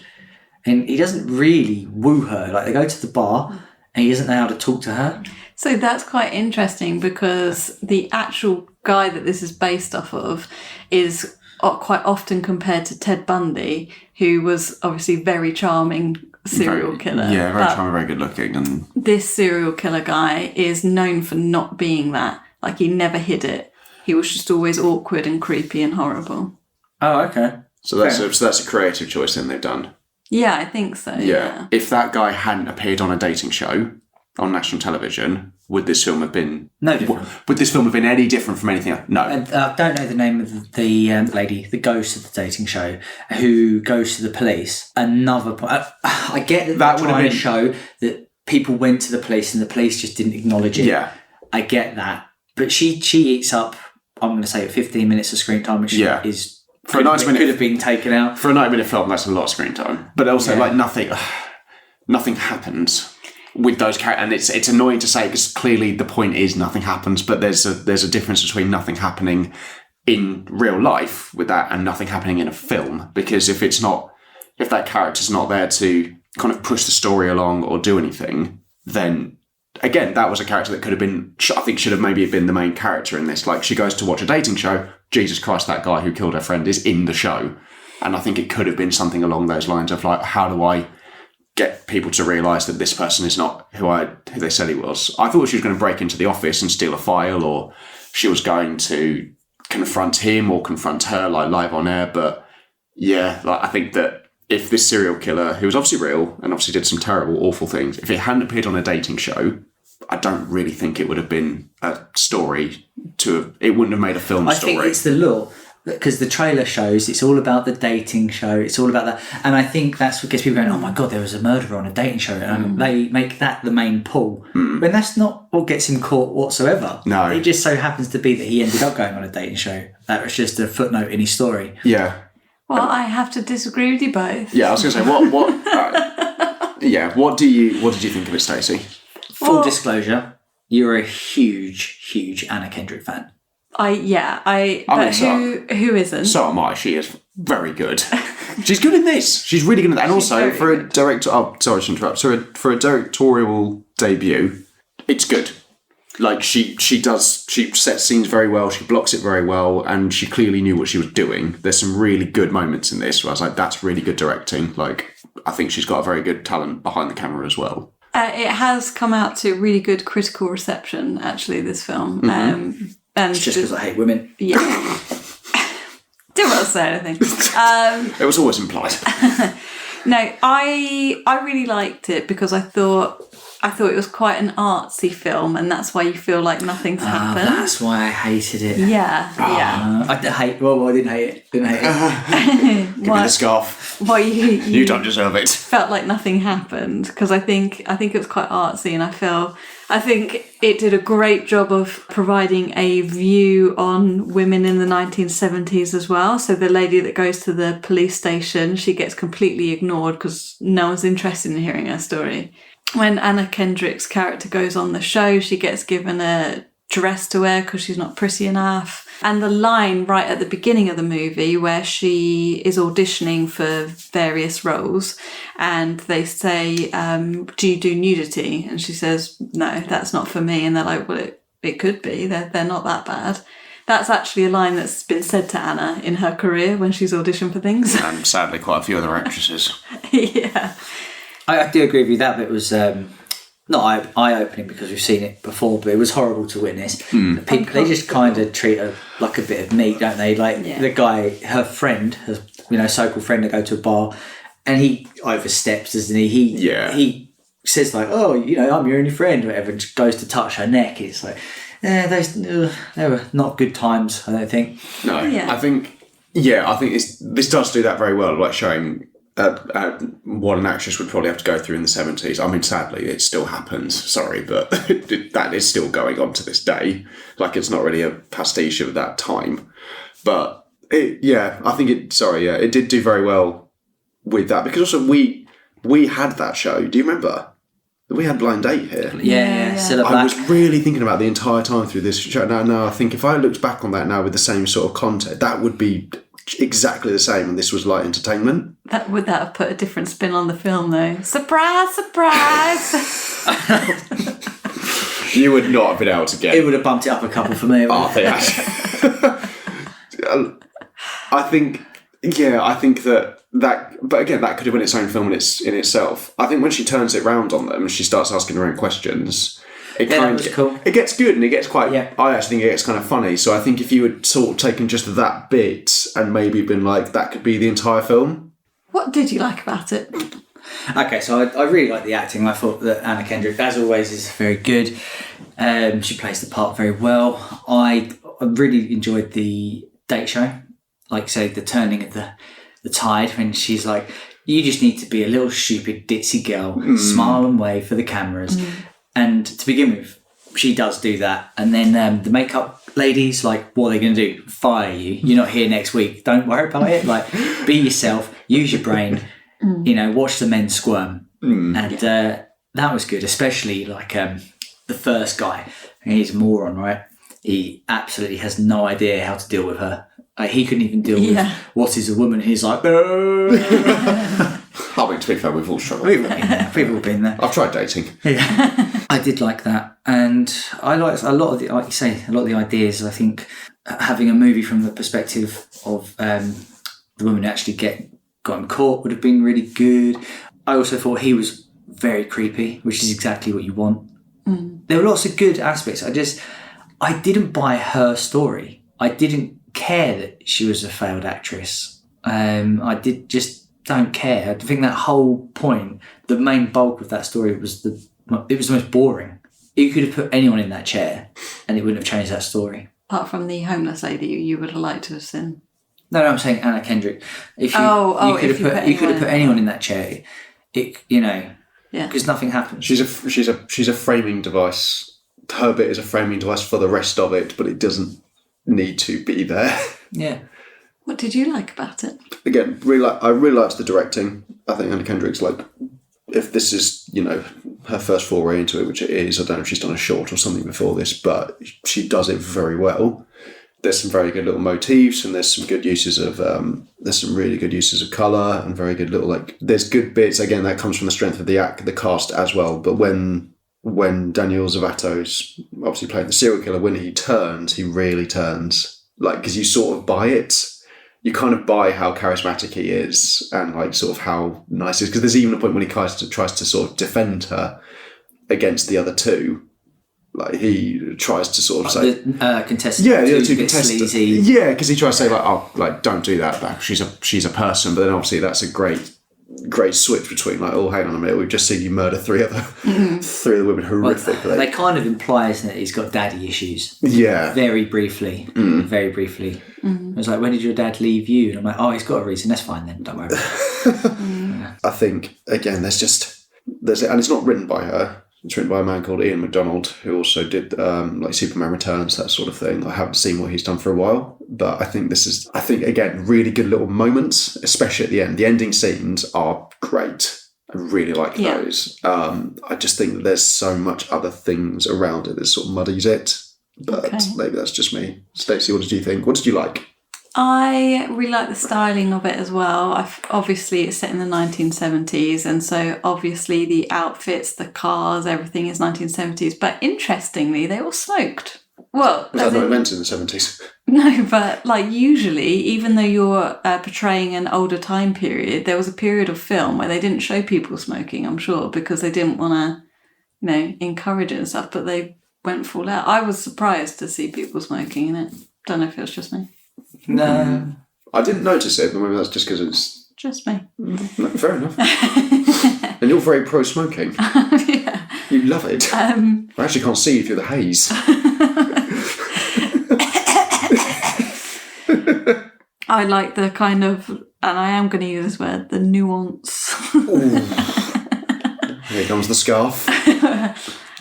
And he doesn't really woo her. Like, they go to the bar and he doesn't know how to talk to her. So that's quite interesting, because the actual guy that this is based off of is quite often compared to Ted Bundy, who was obviously very charming serial killer. Yeah, very But charming, very good looking. And this serial killer guy is known for not being that. Like, he never hid it. He was just always awkward and creepy and horrible. Oh, okay. so that's a creative choice then they've done. Yeah, I think so. Yeah. If that guy hadn't appeared on a dating show on national television, would this film have been No different. Would this film have been any different from anything else? No. I don't know the name of the lady that goes to the dating show, who goes to the police. Another point. I get that would have trying been to show that people went to the police and the police just didn't acknowledge it. Yeah. I get that. But she eats up, I'm going to say, 15 minutes of screen time, which is... For a 90-minute could have been taken out. For a 90-minute film, that's a lot of screen time. But also, nothing happens with those characters, and it's annoying to say, because clearly the point is nothing happens. But there's a difference between nothing happening in real life with that and nothing happening in a film. Because if that character's not there to kind of push the story along or do anything, then again, that was a character that could have been, I think should have maybe been the main character in this. Like, she goes to watch a dating show, Jesus Christ, that guy who killed her friend is in the show. And I think it could have been something along those lines of like, how do I get people to realise that this person is not who they said he was? I thought she was going to break into the office and steal a file, or she was going to confront him or confront her like live on air. But yeah, like, I think that if this serial killer, who was obviously real and obviously did some terrible, awful things, if it hadn't appeared on a dating show, I don't really think it would have been a story it wouldn't have made a film story. I think it's the lure, because the trailer shows it's all about the dating show, it's all about that, and I think that's what gets people going, oh my god, there was a murderer on a dating show, and they make that the main pull, when that's not what gets him caught whatsoever. No. It just so happens to be that he ended up going on a dating show. That was just a footnote in his story. Yeah. Well, I have to disagree with you both. Yeah, I was going to say, what did you think of it, Stacey? Full disclosure, you're a huge Anna Kendrick fan. Who isn't? So am I. She is very good. She's good in this. She's really good in that. And also, for a director... Oh, sorry to interrupt. For a directorial debut, it's good. Like, she sets scenes very well, she blocks it very well, and she clearly knew what she was doing. There's some really good moments in this where I was like, that's really good directing. Like, I think she's got a very good talent behind the camera as well. It has come out to really good critical reception, actually, this film. And it's just because I hate women. Yeah. Didn't want to say anything. It was always implied. No, I really liked it because I thought it was quite an artsy film, and that's why you feel like nothing's happened. That's why I hated it. Yeah. I didn't hate it. Give me the scarf. Well, you don't deserve it. Felt like nothing happened because I think it was quite artsy, and I think it did a great job of providing a view on women in the 1970s as well. So the lady that goes to the police station, she gets completely ignored because no one's interested in hearing her story. When Anna Kendricks' character goes on the show, she gets given a dress to wear because she's not pretty enough. And the line right at the beginning of the movie where she is auditioning for various roles and they say, do you do nudity? And she says, no, that's not for me. And they're like, well, it could be. They're not that bad. That's actually a line that's been said to Anna in her career when she's auditioned for things. And sadly, quite a few other actresses. Yeah. I do agree with you. That bit was not eye-opening because we've seen it before, but it was horrible to witness. People, they just kind of treat her like a bit of meat, don't they? Like the guy, her friend, her so-called friend, they go to a bar and he oversteps, doesn't he? He says like, oh, I'm your only friend, or whatever, and just goes to touch her neck. It's like, they were not good times, I don't think. No, yeah. I think this does do that very well, like showing what an actress would probably have to go through in the 70s. I mean, sadly, it still happens. Sorry, but that is still going on to this day. Like, it's not really a pastiche of that time. But, it did do very well with that. Because also, we had that show. Do you remember? We had Blind Date here. Yeah. I was really thinking about the entire time through this show. Now, I think if I looked back on that now with the same sort of content, that would be exactly the same, and this was light entertainment. Would that have put a different spin on the film, though? Surprise, surprise! You would not have been able to get... It would have bumped it up a couple for me. I think that... But again, that could have been its own film in itself. I think when she turns it round on them, she starts asking her own questions... It gets good and it gets quite... Yeah. I actually think it gets kind of funny. So I think if you had sort of taken just that bit and maybe been like, that could be the entire film. What did you like about it? Okay, so I really like the acting. I thought that Anna Kendrick, as always, is very good. She plays the part very well. I really enjoyed the date show. Like, say, the turning of the tide when she's like, you just need to be a little stupid ditzy girl, smile and wave for the cameras. And to begin with, she does do that. And then the makeup ladies, like, what are they going to do? Fire you. You're not here next week. Don't worry about it. Like, be yourself. Use your brain. Watch the men squirm. And that was good, especially, like, the first guy. He's a moron, right? he absolutely has no idea how to deal with her. He couldn't even deal with what is a woman. He's like, I mean, to be fair, we've all struggled with that. We've all been there. I've tried dating. Yeah. I did like that. And I liked a lot of the, like you say, a lot of the ideas. I think having a movie from the perspective of the woman who actually got him caught would have been really good. I also thought he was very creepy, which is exactly what you want. There were lots of good aspects. I didn't buy her story. I didn't care that she was a failed actress. Don't care. I think that whole point, the main bulk of that story was the most boring. You could have put anyone in that chair and it wouldn't have changed that story. Apart from the homeless lady you would have liked to have seen. No, I'm saying Anna Kendricks. You could have put anyone in that chair. Because nothing happens. She's a framing device. Her bit is a framing device for the rest of it, but it doesn't need to be there. Yeah. What did you like about it? Again, I really liked the directing. I think Anna Kendricks, if this is, her first foray into it, which it is, I don't know if she's done a short or something before this, but she does it very well. There's some very good little motifs, and there's some good uses of there's some really good uses of colour, and very good little there's good bits. Again, that comes from the strength of the cast as well. But when Daniel Zavato's obviously playing the serial killer, when he turns, he really turns, because you sort of buy it. You kind of buy how charismatic he is and sort of how nice he is. Because there's even a point when he tries to sort of defend her against the other two. He tries to sort of say... The contestant. Yeah, the other two contestants. Sleazy. Yeah, because he tries to say, don't do that. She's a person. But then obviously that's a great switch between hang on a minute, we've just seen you murder three of the women horrifically. They kind of imply, isn't it, he's got daddy issues. Yeah. Very briefly. Very briefly. It was like, when did your dad leave you? And I'm like, he's got a reason, that's fine then, don't worry about it. I think, again, there's and it's not written by her. It's written by a man called Ian McDonald, who also did Superman Returns, that sort of thing. I haven't seen what he's done for a while, but I think again, really good little moments, especially at the end. The ending scenes are great. I really like those. I just think that there's so much other things around it that sort of muddies it, but maybe that's just me. Stacey, what did you think? What did you like? I really like the styling of it as well. Obviously, it's set in the 1970s, and so obviously the outfits, the cars, everything is 1970s. But interestingly, they all smoked. Well, was that not invented in the 70s? No, but usually, even though you're portraying an older time period, there was a period of film where they didn't show people smoking, I'm sure, because they didn't want to, encourage it and stuff, but they went full out. I was surprised to see people smoking in it. Don't know if it was just me. No. I didn't notice it, but maybe that's just because it's... Just me. No, fair enough. And you're very pro-smoking. Yeah. You love it. I actually can't see you through the haze. I like the kind of, and I am going to use this word, the nuance. Here comes the scarf.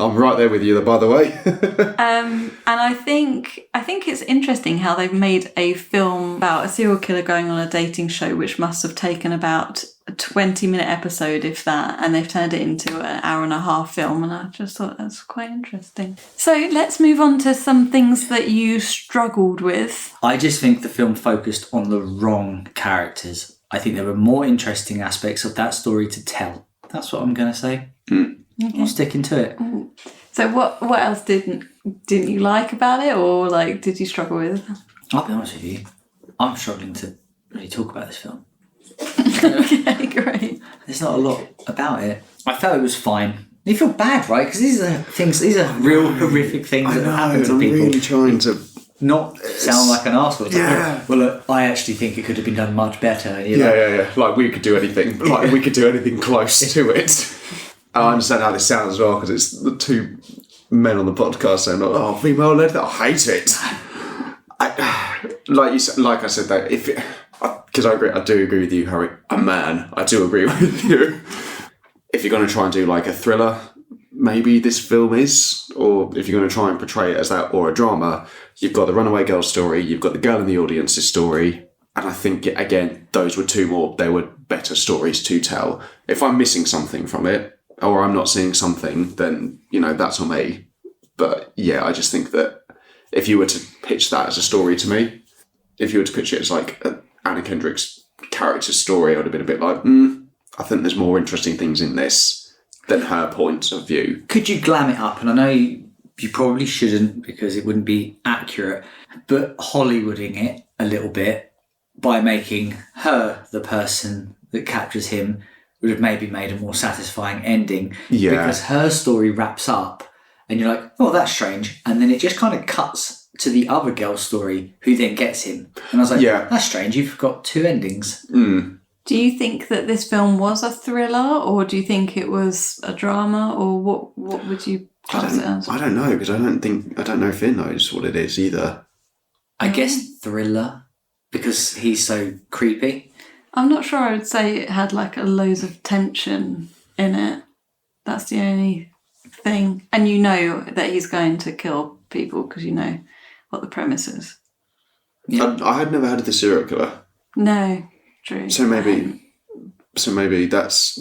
I'm right there with you, by the way. And I think it's interesting how they've made a film about a serial killer going on a dating show, which must have taken about a 20-minute episode, if that, and they've turned it into an hour-and-a-half film, and I just thought that's quite interesting. So let's move on to some things that you struggled with. I just think the film focused on the wrong characters. I think there were more interesting aspects of that story to tell. That's what I'm going to say. Okay. I'm sticking to it. So what else didn't you like about it, or did you struggle with? I'll be honest with you, I'm struggling to really talk about this film. Okay, great. There's not a lot about it. I felt it was fine. You feel bad, right? Because these are real horrific things that happen to people. I'm really trying to not sound like an arsehole. Yeah. Well, look, I actually think it could have been done much better. And Yeah. We could do anything. We could do anything close to it. I understand how this sounds as well, because it's the two men on the podcast saying, "Oh, female led, I hate it." Like I said, that because I do agree with you, Harry. A man, I do agree with you. If you're going to try and do a thriller, maybe this film is, or if you're going to try and portray it as that, or a drama, you've got the runaway girl story, you've got the girl in the audience's story, and I think again those were they were better stories to tell. If I'm missing something from it, or I'm not seeing something, then, that's on me. But, yeah, I just think that if you were to pitch that as a story to me, if you were to pitch it as like Anna Kendricks' character story, I would have been a bit like, I think there's more interesting things in this than her point of view. Could you glam it up? And I know you probably shouldn't because it wouldn't be accurate, but Hollywooding it a little bit by making her the person that captures him would have maybe made a more satisfying ending. Yeah. Because her story wraps up and you're like, oh, that's strange. And then it just kind of cuts to the other girl's story who then gets him. And I was like, that's strange. You've got two endings. Mm. Do you think that this film was a thriller, or do you think it was a drama, or what would you class it as? I don't know, because I don't know if Finn knows what it is either. I guess thriller, because he's so creepy. I'm not sure I would say it had like loads of tension in it. That's the only thing. And you know that he's going to kill people because you know what the premise is. Yeah. I had never heard of the serial killer. No, true. So maybe that's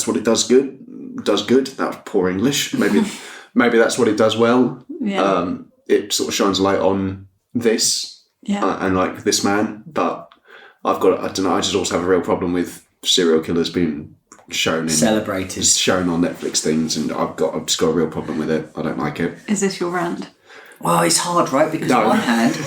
what it does good. Does good. That was poor English. Maybe that's what it does well. Yeah. It sort of shines a light on this and like this man. But I don't know. I just also have a real problem with serial killers being celebrated, shown on Netflix things, and I've just got a real problem with it. I don't like it. Is this your rant? Well, it's hard, right? Because on one hand,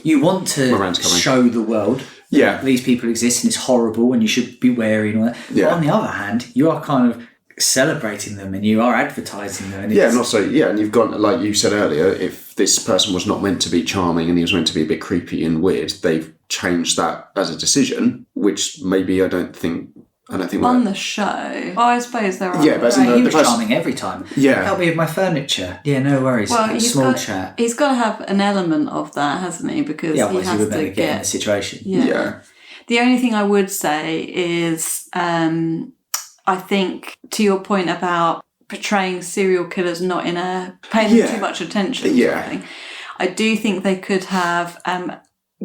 you want to show the world these people exist and it's horrible and you should be wary and all that. Yeah. But on the other hand, you are kind of celebrating them and you are advertising them. And and also, and you've gone, like you said earlier, if this person was not meant to be charming and he was meant to be a bit creepy and weird, they've changed that as a decision, which maybe I don't think on the show. Oh, I suppose there are. Yeah, but he was charming every time. Yeah. Help me with my furniture. Yeah, no worries. Well, small chat. He's got to have an element of that, hasn't he? Because he has would to get in the situation. Yeah. The only thing I would say is, I think to your point about portraying serial killers not in paying them too much attention. Yeah. I do think they could have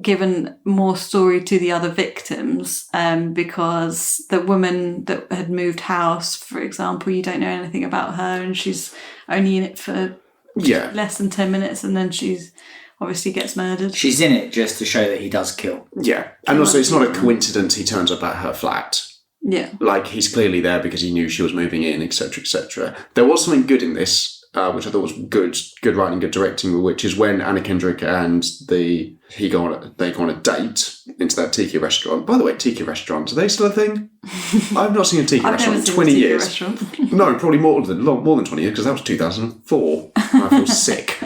given more story to the other victims, because the woman that had moved house, for example, you don't know anything about her and she's only in it for less than 10 minutes and then she's obviously gets murdered. She's in it just to show that he does kill. Yeah. And also it's not a coincidence he turns up at her flat. Yeah. Like he's clearly there because he knew she was moving in, etc., etc. There was something good in this, which I thought was good writing, good directing, which is when Anna Kendrick and they go on a date into that tiki restaurant. By the way, tiki restaurants, are they still a thing? I've not seen a tiki restaurant in 20 years. Restaurant. No, probably more than 20 years because that was 2004. I feel sick.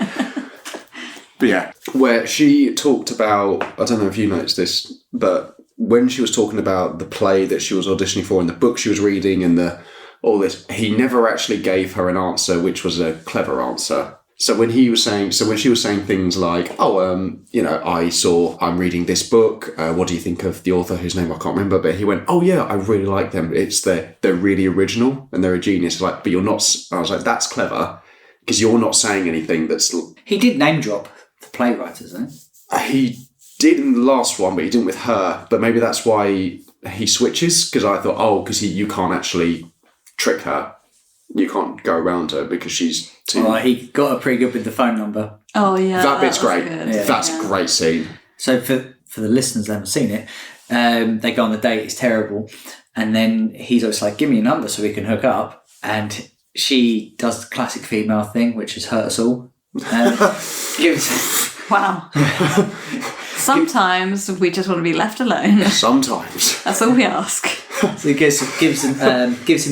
But yeah, where she talked about, I don't know if you noticed this, but when she was talking about the play that she was auditioning for and the book she was reading and all this, he never actually gave her an answer, which was a clever answer. So when she was saying things like, I'm reading this book. What do you think of the author whose name I can't remember? But he went, oh yeah, I really like them. They're really original and they're a genius. Like, but you're not. I was like, that's clever because you're not saying anything that's. He did name drop the playwriters, though. He did in the last one, but he didn't with her. But maybe that's why he switches. Because I thought, because you can't actually trick her. You can't go around her because she's too... Well, he got her pretty good with the phone number. Oh, yeah. That bit's great. Yeah. That's a great scene. So for the listeners that haven't seen it, they go on the date, it's terrible. And then he's always like, give me a number so we can hook up. And she does the classic female thing, which has hurt us all. Wow. Sometimes we just want to be left alone. Sometimes. That's all we ask. So he gives him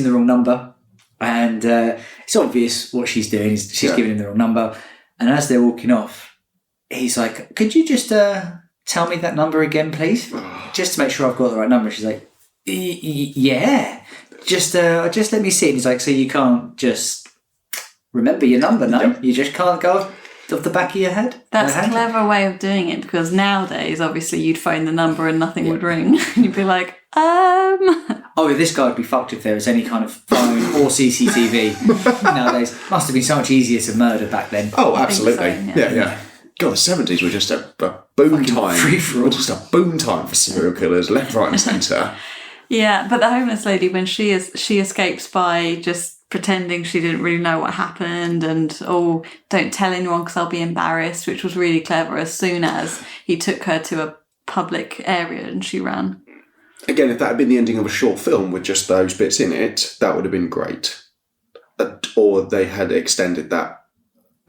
the wrong number, and it's obvious what she's doing. She's giving him the wrong number, and as they're walking off, he's like, "Could you just tell me that number again, please, just to make sure I've got the right number?" She's like, "Yeah, just let me see." And he's like, "So you can't just remember your number, no? Yep. You just can't go off the back of your head?" That's a clever way of doing it, because nowadays, obviously, you'd phone the number and nothing would ring. You'd be like, Oh, this guy would be fucked if there was any kind of phone or CCTV nowadays. Must have been so much easier to murder back then. Oh, absolutely. So, yeah. God, the 70s were just a boom time. Free-for-all. Just a boom time for serial killers, left, right and centre. Yeah, but the homeless lady, when she escapes by just pretending she didn't really know what happened and, oh, don't tell anyone because I'll be embarrassed, which was really clever as soon as he took her to a public area and she ran. Again, if that had been the ending of a short film with just those bits in it, that would have been great. Or they had extended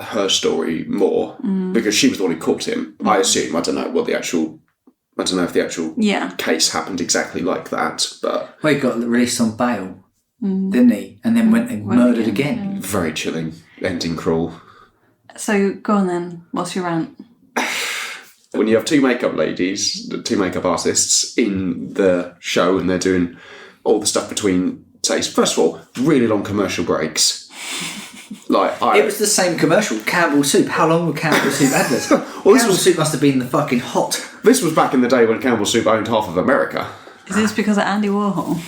her story more because she was the one who caught him. I assume. I don't know if the actual case happened exactly like that, but Well, he got released on bail, didn't he? And then went and murdered again. very chilling, ending cruel. So go on then. What's your rant? When you have two makeup artists in the show and they're doing all the stuff between takes, first of all, really long commercial breaks. It was the same commercial, Campbell Soup. How long were Campbell Soup adverts? Campbell Soup must have been the fucking hot. This was back in the day when Campbell Soup owned half of America. Is this because of Andy Warhol?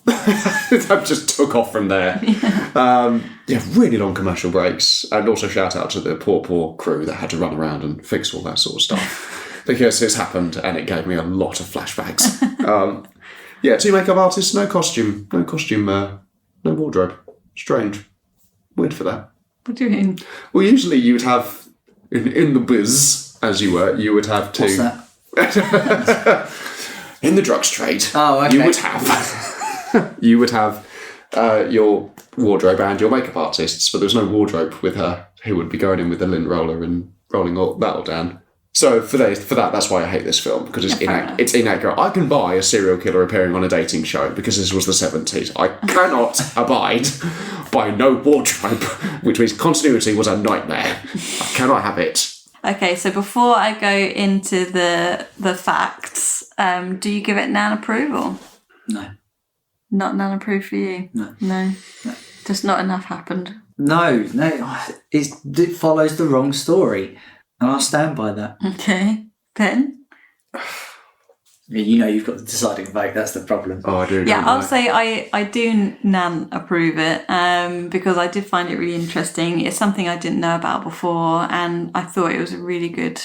That just took off from there. Really long commercial breaks. And also shout out to the poor crew that had to run around and fix all that sort of stuff. Because it's happened and it gave me a lot of flashbacks. Two makeup artists, no costume, no wardrobe. Strange. Weird for that. What do you mean? Well, usually you would have, in the biz, as you were, you would have two... What's that? In the drugs trade, okay. you would have your wardrobe and your makeup artists, but there was no wardrobe with her who would be going in with the lint roller and rolling that all down. So for that, that's why I hate this film, because it's inaccurate. I can buy a serial killer appearing on a dating show because this was the 70s. I cannot abide by no wardrobe, which means continuity was a nightmare. I cannot have it. Okay, so before I go into the facts, do you give it Nan approval? No. Not Nan approved for you? No. Just not enough happened. No. It follows the wrong story. And I'll stand by that. Okay. Ben? You know you've got the deciding vote, that's the problem. Oh, I do. Yeah, I'll say I do Nan approve it because I did find it really interesting. It's something I didn't know about before and I thought it was a really good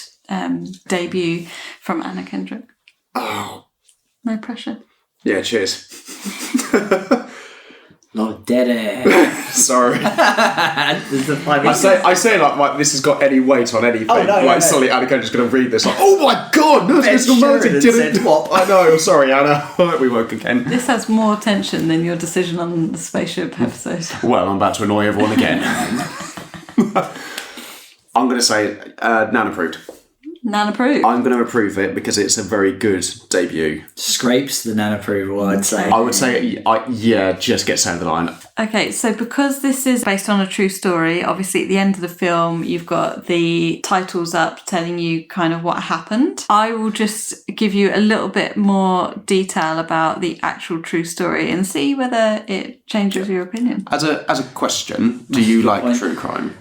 debut from Anna Kendricks. Oh. No pressure. Yeah, cheers. Not dead air. Sorry. I say like this has got any weight on anything. Oh, no. Suddenly Anna Kendricks going to read this like, oh my god, no, it's amazing. Said what? I know, sorry Anna. We won't again. This has more tension than your decision on the spaceship episode. Well, I'm about to annoy everyone again. I'm going to say Nan approved. Nan approved. I'm going to approve it because it's a very good debut. Scrapes the Nan approval, I'd say. I would say, just gets over the line. Okay, so because this is based on a true story, obviously at the end of the film, you've got the titles up telling you kind of what happened. I will just give you a little bit more detail about the actual true story and see whether it changes your opinion. As a question, do you like true crime?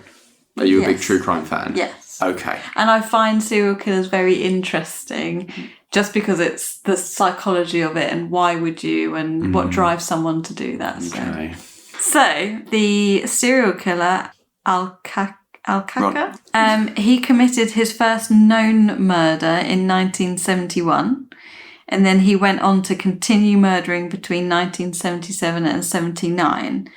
Are you a big true crime fan? Yes. Okay. And I find serial killers very interesting just because it's the psychology of it and why would you and what drives someone to do that. Okay. So the serial killer, Al-Kaka, he committed his first known murder in 1971. And then he went on to continue murdering between 1977 and 79.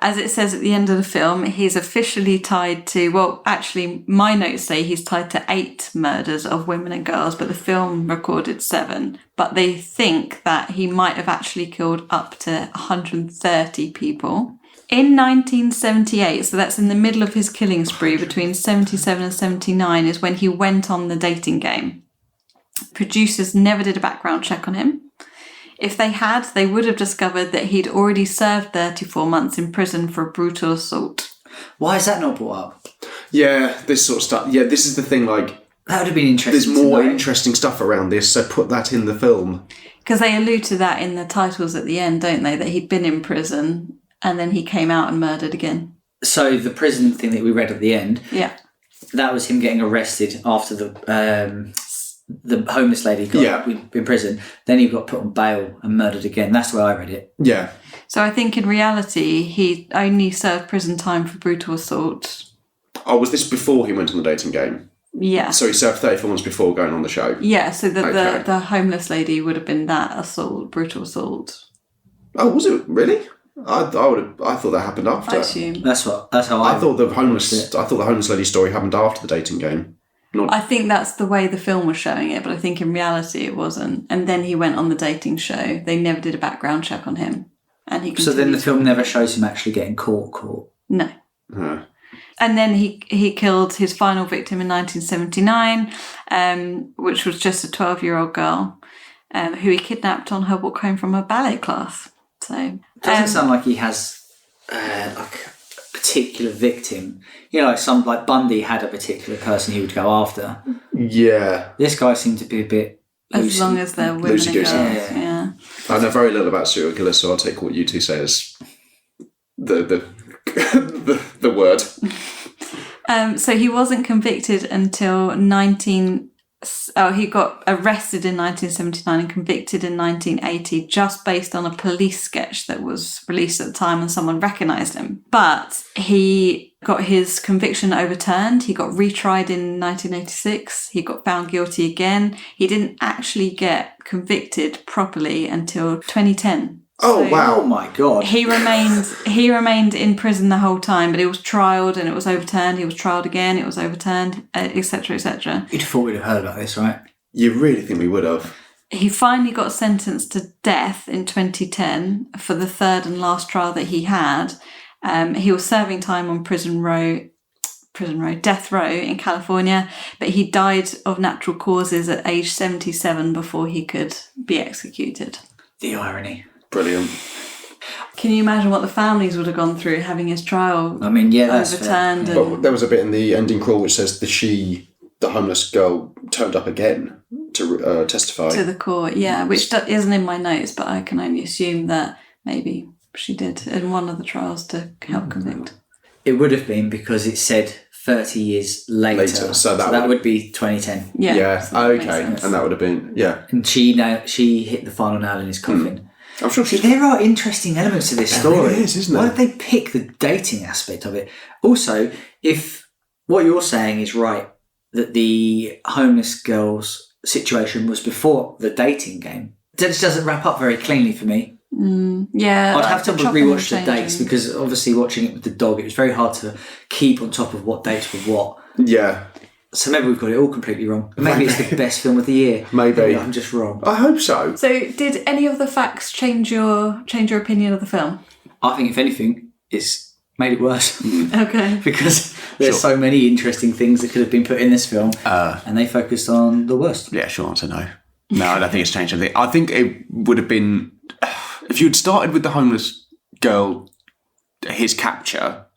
As it says at the end of the film, he's officially tied to, well, actually, my notes say he's tied to 8 murders of women and girls, but the film recorded 7. But they think that he might have actually killed up to 130 people. In 1978, so that's in the middle of his killing spree, between 77 and 79, is when he went on the dating game. Producers never did a background check on him. If they had, they would have discovered that he'd already served 34 months in prison for brutal assault. Why is that not brought up? Yeah, this sort of stuff. Yeah, this is the thing, like... That would have been interesting. There's more interesting stuff around this, so put that in the film. Because they allude to that in the titles at the end, don't they? That he'd been in prison and then he came out and murdered again. So the prison thing that we read at the end... Yeah. That was him getting arrested after the homeless lady got in prison. Then he got put on bail and murdered again. That's where I read it. Yeah. So I think in reality, he only served prison time for brutal assault. Oh, was this before he went on the dating game? Yeah. So he served 34 months before going on the show? Yeah, so the homeless lady would have been that assault, brutal assault. Oh, was it? Really? I thought that happened after. I assume. That's how I thought the homeless lady story happened after the dating game. I think that's the way the film was showing it, but I think in reality it wasn't. And then he went on the dating show. They never did a background check on him. And he So then the film never shows him actually getting caught. No. And then he killed his final victim in 1979, which was just a 12-year-old girl who he kidnapped on her walk home from a ballet class. So Doesn't sound like he has like a particular victim. You know, like Bundy had a particular person he would go after. Yeah. This guy seemed to be a bit as long as they're women and girls, yeah. I know very little about serial killers, so I'll take what you two say as the word. So he wasn't convicted until he got arrested in 1979 and convicted in 1980 just based on a police sketch that was released at the time and someone recognised him. But he got his conviction overturned. He got retried in 1986. He got found guilty again. He didn't actually get convicted properly until 2010. Oh, wow. Oh my God. He remained in prison the whole time, but he was trialed and it was overturned. He was trialed again, it was overturned, etc., etc. You'd have thought we'd have heard about this, right? You really think we would have? He finally got sentenced to death in 2010 for the third and last trial that he had. He was serving time on death row in California, but he died of natural causes at age 77 before he could be executed. The irony. Brilliant. Can you imagine what the families would have gone through having his trial that's overturned? fair. But there was a bit in the ending crawl which says the homeless girl turned up again to testify. To the court, yeah, which isn't in my notes, but I can only assume that maybe she did in one of the trials to help convict. It would have been because it said 30 years later. So that would be 2010. Yeah. So okay. And that would have been, And she hit the final nail in his coffin. I'm sure there are interesting elements to this story. Really is, isn't Why there? did they pick the dating aspect of it? Also, if what you're saying is right, that the homeless girl's situation was before the dating game, this doesn't wrap up very cleanly for me. Yeah. I'd have to rewatch the dates because obviously watching it with the dog, it was very hard to keep on top of what dates were what. Yeah. So maybe we've got it all completely wrong. Maybe it's the best film of the year. Maybe I'm just wrong. I hope so. So, did any of the facts change your opinion of the film? I think if anything, it's made it worse. Okay. Because there's so many interesting things that could have been put in this film, and they focused on the worst. Yeah, short answer, no. No, I don't think it's changed anything. I think it would have been if you'd started with the homeless girl, his capture.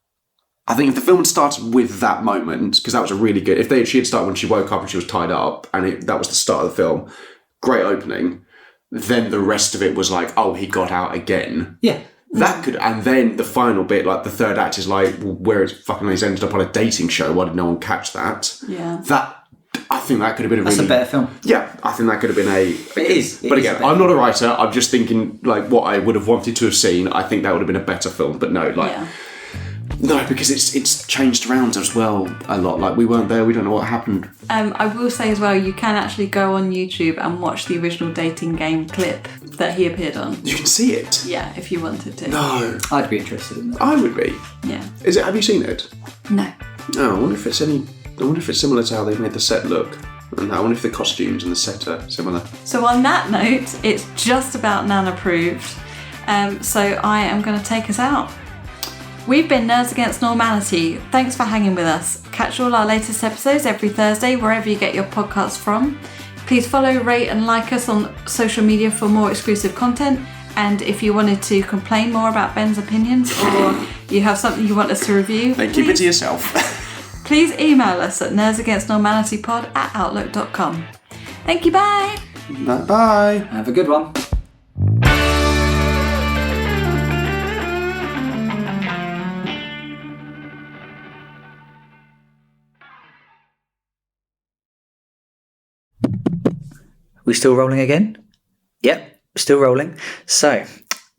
I think if the film had started with that moment, because that was a really good. If she had started when she woke up and she was tied up, and that was the start of the film, great opening. Then the rest of it was like, oh, he got out again. Yeah, that could, and then the final bit, like the third act, is like, well, where he's ended up on a dating show. Why did no one catch that? Yeah, I think that could have been That's a better film. Yeah, I think that could have been It is. But again, I'm not a writer. I'm just thinking like what I would have wanted to have seen. I think that would have been a better film. But no, no, because it's changed around as well a lot. Like we weren't there. We don't know what happened. I will say as well, you can actually go on YouTube and watch the original dating game clip that he appeared on. You can see it. Yeah, if you wanted to. No, I'd be interested in that. I would be. Yeah. Is it? Have you seen it? No. No. I wonder if it's similar to how they've made the set look. And I wonder if the costumes and the set are similar. So on that note, it's just about N.a.N approved. So I am going to take us out. We've been Nerds Against Normality. Thanks for hanging with us. Catch all our latest episodes every Thursday, wherever you get your podcasts from. Please follow, rate and like us on social media for more exclusive content. And if you wanted to complain more about Ben's opinions or you have something you want us to review, then keep it to yourself. Please email us at nerdsagainstnormalitypod@outlook.com. Thank you, bye! Bye! Have a good one. We still rolling again? Yep, still rolling. So,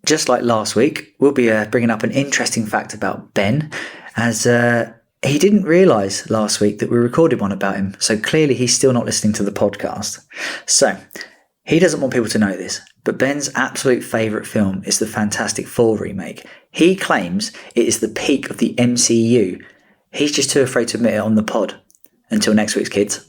just like last week, we'll be bringing up an interesting fact about Ben, as he didn't realise last week that we recorded one about him, so clearly he's still not listening to the podcast. So, he doesn't want people to know this, but Ben's absolute favourite film is the Fantastic Four remake. He claims it is the peak of the MCU. He's just too afraid to admit it on the pod. Until next week's kids.